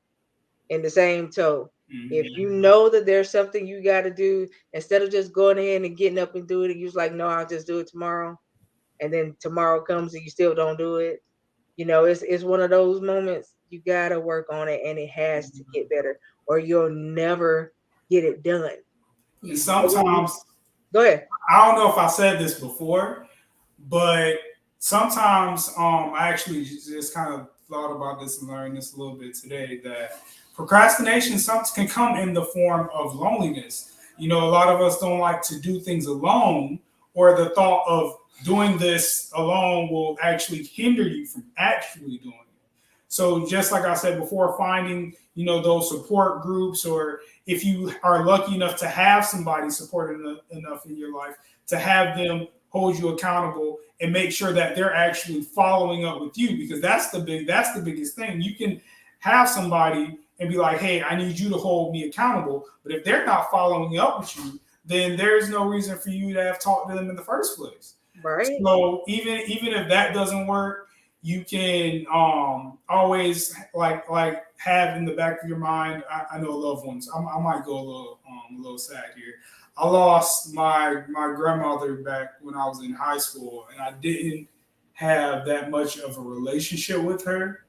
toe. If Mm-hmm. you know that there's something you got to do, instead of just going ahead and getting up and doing it, you're like, no, I'll just do it tomorrow. And then tomorrow comes and you still don't do it. It's one of those moments you got to work on it and it has to get better or you'll never get it done. And Yeah. sometimes Go ahead. I don't know if I said this before, but sometimes I actually just kind of thought about this and learned this a little bit today that procrastination sometimes can come in the form of loneliness. You know, a lot of us don't like to do things alone, or the thought of doing this alone will actually hinder you from actually doing it. So just like I said before, finding, those support groups, or if you are lucky enough to have somebody supported enough in your life, to have them hold you accountable and make sure that they're actually following up with you, because that's the biggest thing. You can have somebody and be like, hey, I need you to hold me accountable, but if they're not following up with you, then there's no reason for you to have talked to them in the first place. Right. So even if that doesn't work, you can always like have in the back of your mind. I know loved ones. I might go a little sad here. I lost my grandmother back when I was in high school, and I didn't have that much of a relationship with her.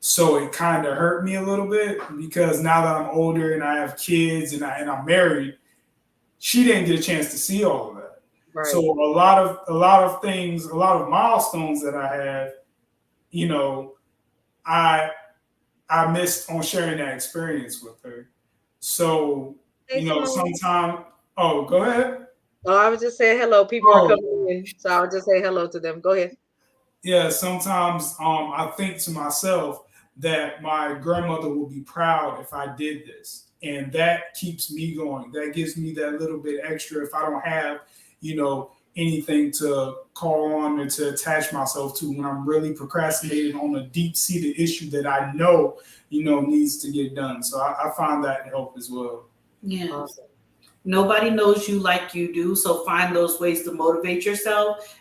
So it kind of hurt me a little bit because now that I'm older and I have kids and I'm married, she didn't get a chance to see all of that. So Right. a lot of things, a lot of milestones that I had, you know, I I missed on sharing that experience with her. So, Hey, Simone. sometime. Oh, go ahead. Oh, I was just saying hello. People are Oh, coming in, so I'll just say hello to them. Go ahead. yeah. Sometimes I think to myself that my grandmother will be proud if I did this, and that keeps me going. That gives me that little bit extra if I don't have, anything to call on or to attach myself to when I'm really procrastinating on a deep seated issue that I know, needs to get done. So I find that help as well. Yes. Awesome. Nobody knows you like you do, so find those ways to motivate yourself.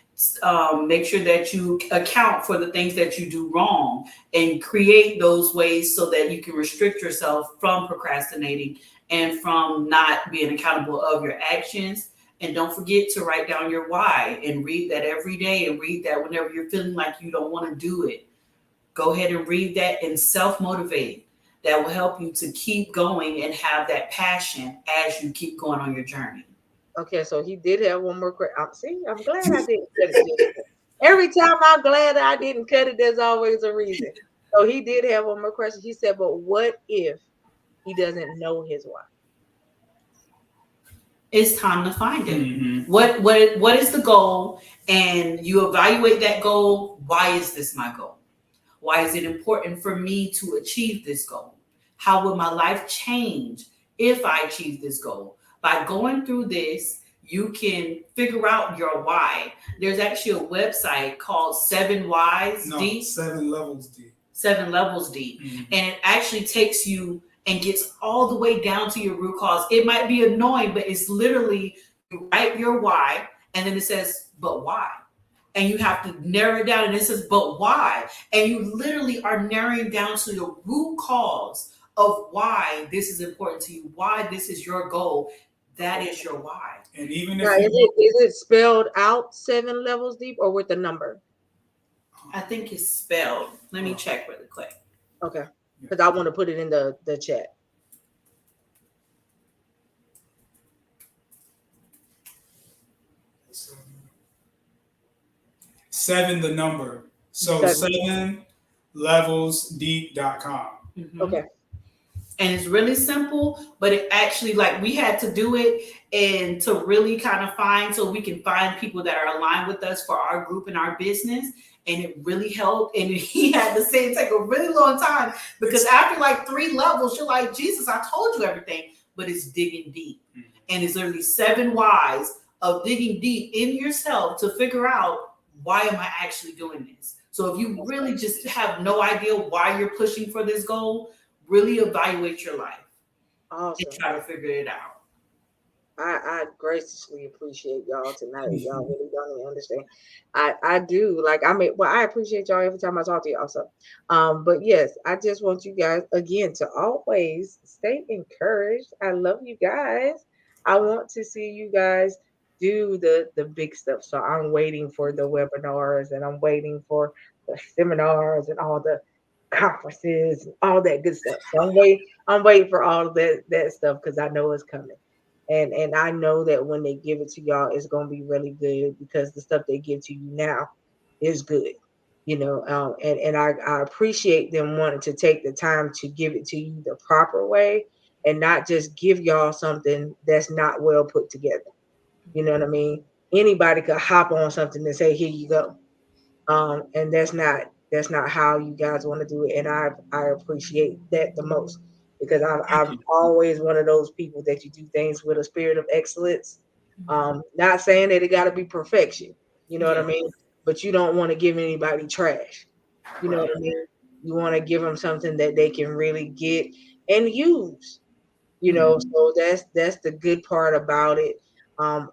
Make sure that you account for the things that you do wrong and create those ways so that you can restrict yourself from procrastinating and from not being accountable of your actions. And don't forget to write down your why and read that every day and read that whenever you're feeling like you don't want to do it. Go ahead and read that and self motivate. That will help you to keep going and have that passion as you keep going on your journey. Okay, so he did have one more question. See, I'm glad I didn't cut it. Every time I'm glad I didn't cut it, there's always a reason. So he did have one more question. He said, but what if he doesn't know his wife? It's time to find it. Mm-hmm. What is the goal? And you evaluate that goal. Why is this my goal? Why is it important for me to achieve this goal? How will my life change if I achieve this goal? By going through this, you can figure out your why. There's actually a website called Seven Whys No, Deep, 7 levels deep. 7 levels deep. Mm-hmm. And it actually takes you and gets all the way down to your root cause. It might be annoying, but it's literally you write your why and then it says, but why? And you have to narrow it down and it says, but why? And you literally are narrowing down to the root cause of why this is important to you, why this is your goal. That is your why. And even Now, if you is it spelled out 7 levels deep or with the number? I think it's spelled. Let me oh, check really quick. Okay, yeah. because I want to put it in the chat. Seven, the number. So 7. 7levelsdeep.com. Mm-hmm. Okay. And it's really simple, but it actually, like, we had to do it and to really kind of find, so we can find people that are aligned with us for our group and our business. And it really helped. And he had to say it take a really long time, because after like 3 levels, you're like, Jesus, I told you everything. But it's digging deep. And it's literally 7 whys of digging deep in yourself to figure out, why am I actually doing this? So if you really just have no idea why you're pushing for this goal, really evaluate your life and Awesome. try to figure it out. I graciously appreciate y'all tonight. Y'all really don't even understand. I do, like, I mean, well, I appreciate y'all every time I talk to y'all. So, but yes, I just want you guys again to always stay encouraged. I love you guys. I want to see you guys do the big stuff. So I'm waiting for the webinars, and I'm waiting for the seminars and all the conferences and all that good stuff. So I'm waiting for all of that stuff, because I know it's coming. And I know that when they give it to y'all, it's gonna be really good, because the stuff they give to you now is good. And I appreciate them wanting to take the time to give it to you the proper way, and not just give y'all something that's not well put together. You know what I mean? Anybody could hop on something and say, here you go. And that's not how you guys want to do it, and I appreciate that the most, because Thank I'm you. always one of those people that you do things with a spirit of excellence. Not saying that it got to be perfection, you know what I Yeah. mean, but you don't want to give anybody trash, you know what Right. I mean. You want to give them something that they can really get and use. So that's the good part about it.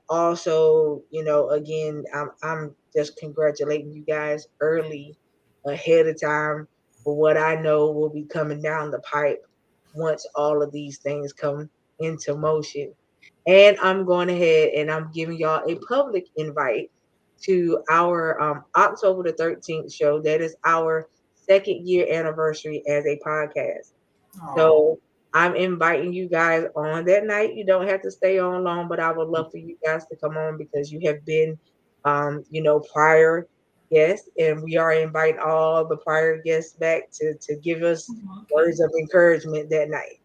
Also, again, I'm just congratulating you guys early, ahead of time, for what I know will be coming down the pipe once all of these things come into motion. And I'm going ahead and I'm giving y'all a public invite to our October the 13th show. That is our second year anniversary as a podcast. Oh, So I'm inviting you guys on that night. You don't have to stay on long, but I would love for you guys to come on, because you have been, prior guests, and we are inviting all the prior guests back to give us Okay. words of encouragement that night.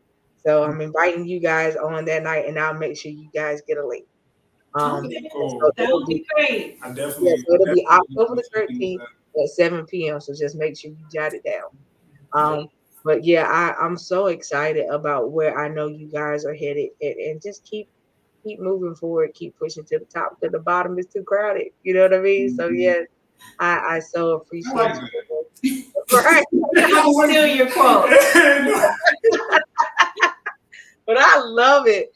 So I'm inviting you guys on that night, and I'll make sure you guys get a link. Okay. So cool. That it'll would be be great. I yeah, definitely, so it'll be definitely October want the to check into 13th that. at 7 p.m. So just make sure you jot it down. Yeah. But yeah, I'm so excited about where I know you guys are headed, and just keep moving forward, keep pushing to the top, because the bottom is too crowded. You know what I mean? So Mhm. yeah, I so I appreciate like you. Right. I'm gonna steal your quote. that. But I love it.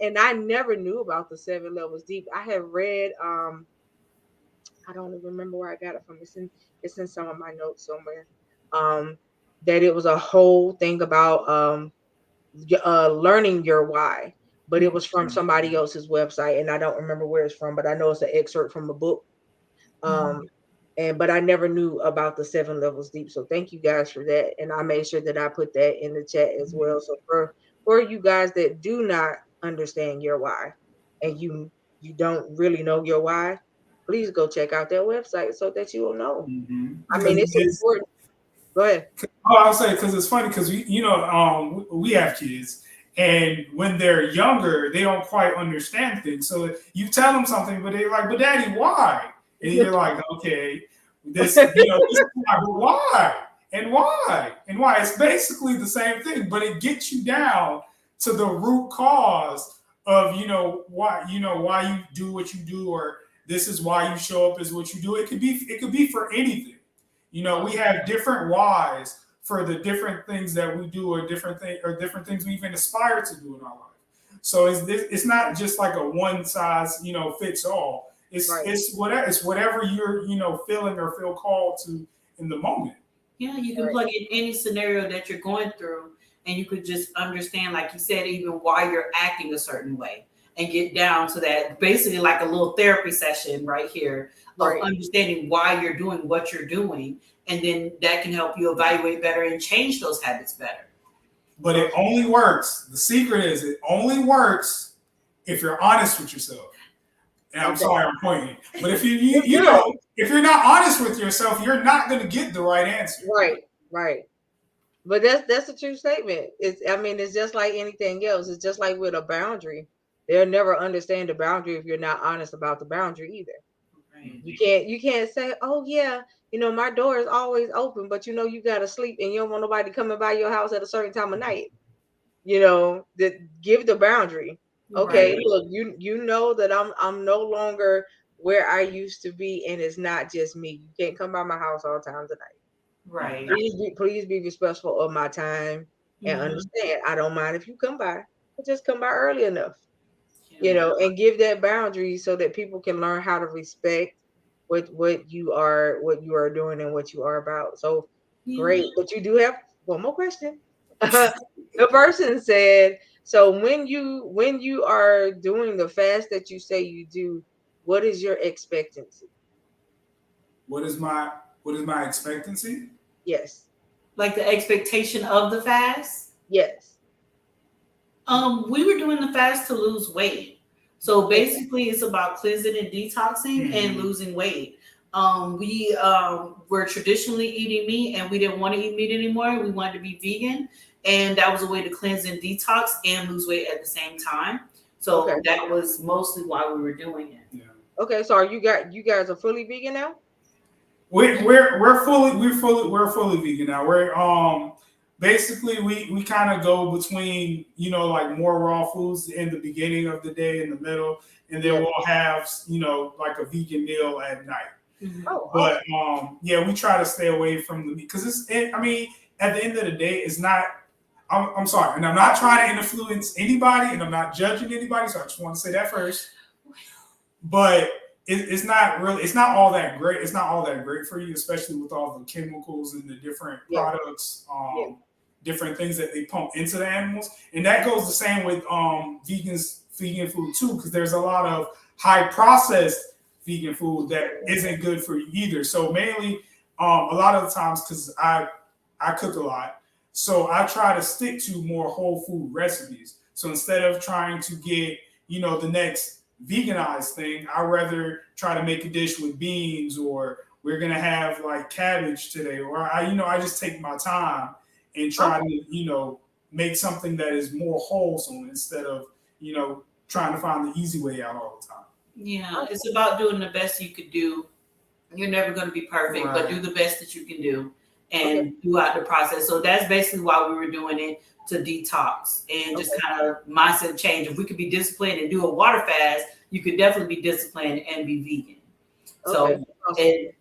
And I never knew about the 7 levels deep. I have read I don't even remember where I got it from. It's in some of my notes somewhere. Um that it was a whole thing about learning your why, but it was from somebody else's website, and I don't remember where it's from, but I know it's an excerpt from a book. Mhm. Um, and but I never knew about the 7 levels deep. So thank you guys for that, and I made sure that I put that in the chat as well. So for you guys that do not understand your why, and you don't really know your why, please go check out their website so that you will know. I Because mean, it's it's, important. Go ahead. oh, I'll say because it's funny because we have kids, and when they're younger, they don't quite understand things. So you tell them something, but they're like, "But Daddy, why?" And you're like, "Okay, this is why, but why? And why? And why?" It's basically the same thing, but it gets you down to the root cause of why you do what you do, or this is why you show up as what you do. It could be for anything. We have different whys for the different things that we do, or different things we even aspire to do in our life. So it's not just like a one size fits all. It's Right. it's whatever you're feeling or feel called to in the moment. Yeah, you can Right. plug in any scenario that you're going through, and you could just understand, like you said, even why you're acting a certain way, and get down to that. Basically, like a little therapy session right here of Right. understanding why you're doing what you're doing, and then that can help you evaluate better and change those habits better. But it Awesome. only works. The secret is it only works if you're honest with yourself. And I'm Okay. sorry I'm pointing. But if You're you good. know, if you're not honest with yourself, you're not going to get the right answer. Right. Right. But that's a true statement. It's I mean, it's just like anything else. It's just like with a boundary. They'll never understand the boundary if you're not honest about the boundary either. Right. You can't say, oh yeah, my door is always open, but you gotta sleep and you don't want nobody coming by your house at a certain time of night. That give the boundary. Okay, Right. look, you know that I'm no longer where I used to be, and it's not just me. You can't come by my house all times of night. Right. Please be respectful of my time and Hmm. understand. I don't mind if you come by, but just come by early enough, Yeah. and give that boundary so that people can learn how to respect what you are doing and what you are about. So Yeah. great. But you do have one more question. The person said, so when you are doing the fast that you say you do, what is your expectancy? What is my what is my expectancy? Yes. Like the expectation of the fast. Yes. We were doing the fast to lose weight. So Okay. basically, it's about cleansing and detoxing and Hmm. losing weight. We were traditionally eating meat, and we didn't want to eat meat anymore. We wanted to be vegan, and that was a way to cleanse and detox and lose weight at the same time. Okay. So that was mostly why we were doing it. Yeah. Okay. So you guys are fully vegan now? We're fully vegan now. We're basically we kind of go between like more raw foods in the beginning of the day, in the middle, and then Yeah. we'll have like a vegan meal at night. Mhm. Oh, But awesome. yeah, we try to stay away from the meat because I mean, at the end of the day, it's not. I'm sorry, and I'm not trying to influence anybody, and I'm not judging anybody. So I just want to say that first. But it's not really. It's not all that great. It's not all that great for you, especially with all the chemicals and the different Yeah. products, Yeah. different things that they pump into the animals, and that goes the same with vegan food too, because there's a lot of high processed vegan food that isn't good for you either. So mainly, a lot of the times, because I cook a lot, so I try to stick to more whole food recipes. So instead of trying to get the next veganized thing, I rather try to make a dish with beans, or we're gonna have like cabbage today, or I just take my time and try Okay. to make something that is more wholesome instead of trying to find the easy way out all the time. Yeah, Okay. it's about doing the best you could do. You're never going to be perfect, but Right. do the best that you can do Okay. and throughout the process. So that's basically why we were doing it, to detox and just Okay. kind of mindset change. If we could be disciplined and do a water fast, you could definitely be disciplined and be vegan. Okay. So, Awesome. and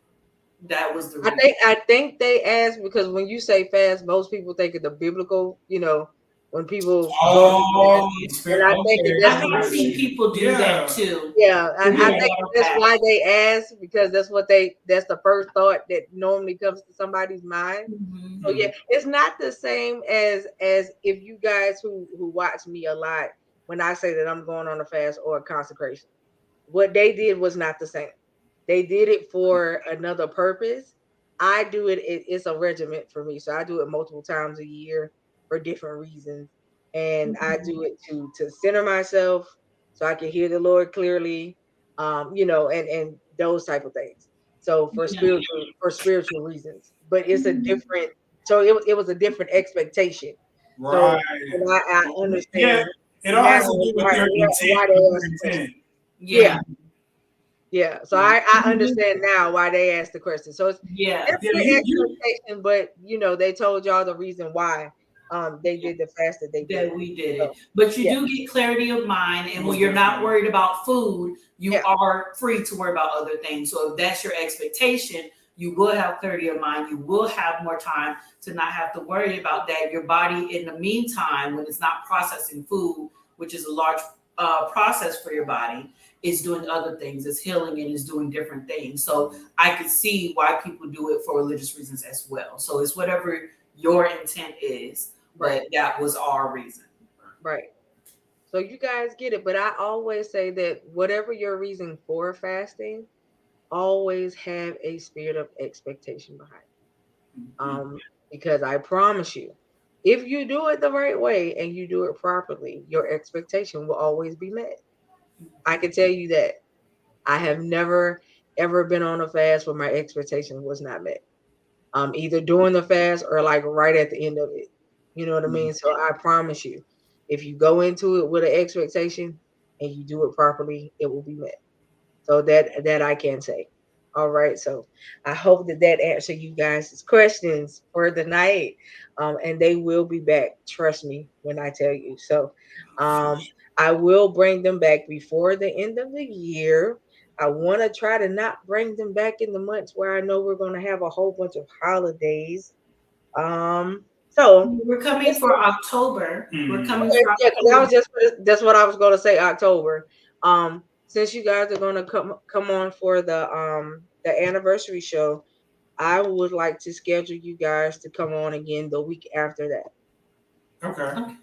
that was the I reason. think I think they ask because when you say fast, most people think of the biblical, when people go to fast. Oh, And spirit. I think that Okay, I that's I have the got seen reason. you. people do that Yeah. too. Yeah, To I do think a water that's why fast. they ask because that's the first thought that normally comes to somebody's mind. Mhm. So yeah, Mhm. it's not the same as if you guys who watch me a lot when I say that I'm going on a fast or a consecration. What they did was not the same. They did it for another purpose. I do it's a regiment for me. So I do it multiple times a year for different reasons. And I Mhm. do it to center myself so I can hear the Lord clearly. And those type of things. So Yeah. for spiritual reasons. But it's a Mhm. different so it was a different expectation. Right. So and I Yeah. understand It all now has to do with your intent, why with they your asked the question. intent. Yeah, Yeah. yeah. So Yeah. I understand now why they asked the question. So it's Yeah. Yeah. definitely You. expectation, but they told y'all the reason why they did the fast that they did. That we did So it. But you yeah, do get clarity of mind. And when Most you're not definitely. worried about food, you yeah, are free to worry about other things. So if that's your expectation, you will have clarity of mind. You will have more time to not have to worry about that. Your body, in the meantime, when it's not processing food, which is a large process for your body, is doing other things. It's healing and is doing different things. So I could see why people do it for religious reasons as well. So it's whatever your intent is, right, but that was our reason. right. So you guys get it, but I always say that whatever your reason for fasting, always have a spirit of expectation behind it. Mhm. Because I promise you, if you do it the right way and you do it properly, your expectation will always be met. I can tell you that. I have never ever been on a fast where my expectation was not met. Either during the fast or like right at the end of it. You know what I Mm. mean? So I promise you, if you go into it with an expectation and you do it properly, it will be met. So that I can say. All right. So I hope that that answered you guys' questions for the night. And they will be back. Trust me when I tell you. So I will bring them back before the end of the year. I want to try to not bring them back in the months where I know we're going to have a whole bunch of holidays. So We're coming this for October. We're Mm. coming Okay, for yeah, 'cause that October. was just that's what I was gonna say, October. Since you guys are gonna come on for the anniversary show, I would like to schedule you guys to come on again the week after that. Okay. Okay.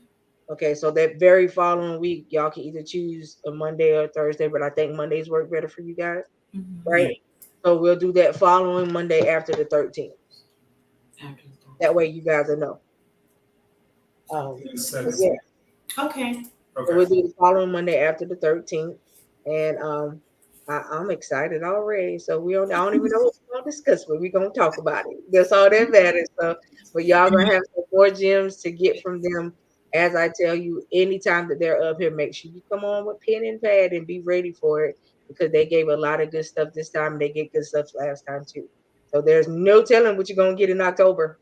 Okay, so that very following week, y'all can either choose a Monday or Thursday, but I think Mondays work better for you guys, Mhm. right? Yeah. So we'll do that following Monday after the 13th. After That way you guys will know. The But yeah. 17th. Okay. So Okay. we'll do the following Monday after the 13th. And I'm excited already. So I don't even know what we're gonna discuss, but we're gonna talk about it. That's all that matters. So but y'all gonna have some more gems to get from them. As I tell you, anytime that they're up here, make sure you come on with pen and pad and be ready for it because they gave a lot of good stuff this time. They get good stuff last time too. So there's no telling what you're gonna get in October.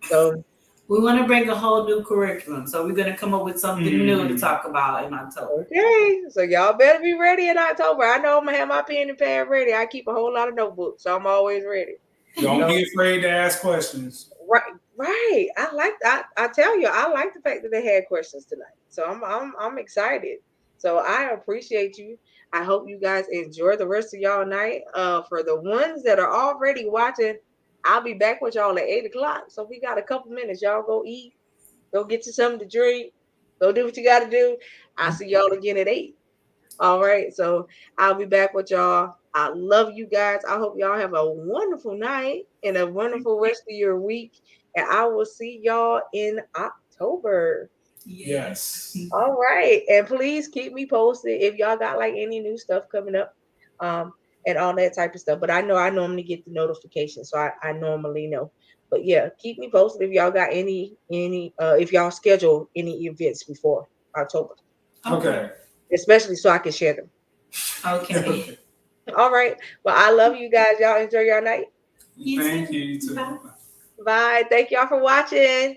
So We want to bring a whole new curriculum, so we're gonna come up with something new to Hmm. talk about in October. okay, so y'all better be ready in October. I know I'm gonna have my pen and pad ready. I keep a whole lot of notebooks, so I'm always ready. Don't So be afraid to ask questions. right, right. I tell you, I like the fact that they had questions tonight. So I'm excited. So I appreciate you. I hope you guys enjoy the rest of y'all night. For the ones that are already watching, I'll be back with y'all at 8 o'clock. So we got a couple minutes. Y'all go eat, go get you something to drink, go do what you gotta do. I'll see y'all again at 8. All right. So I'll be back with y'all. I love you guys. I hope y'all have a wonderful night and a wonderful rest of your week. And I will see y'all in October. Yes. Yes. All right. And please keep me posted if y'all got like any new stuff coming up. Um, and all that type of stuff. But I know I normally get the notification, so I normally know. But yeah, keep me posted if y'all got any if y'all schedule any events before October. Okay. Okay. Especially so I can share them. Okay. Okay. All right. Well, I love you guys. Y'all enjoy your night. You Thank too. you. You too. Bye. Bye. Thank y'all for watching.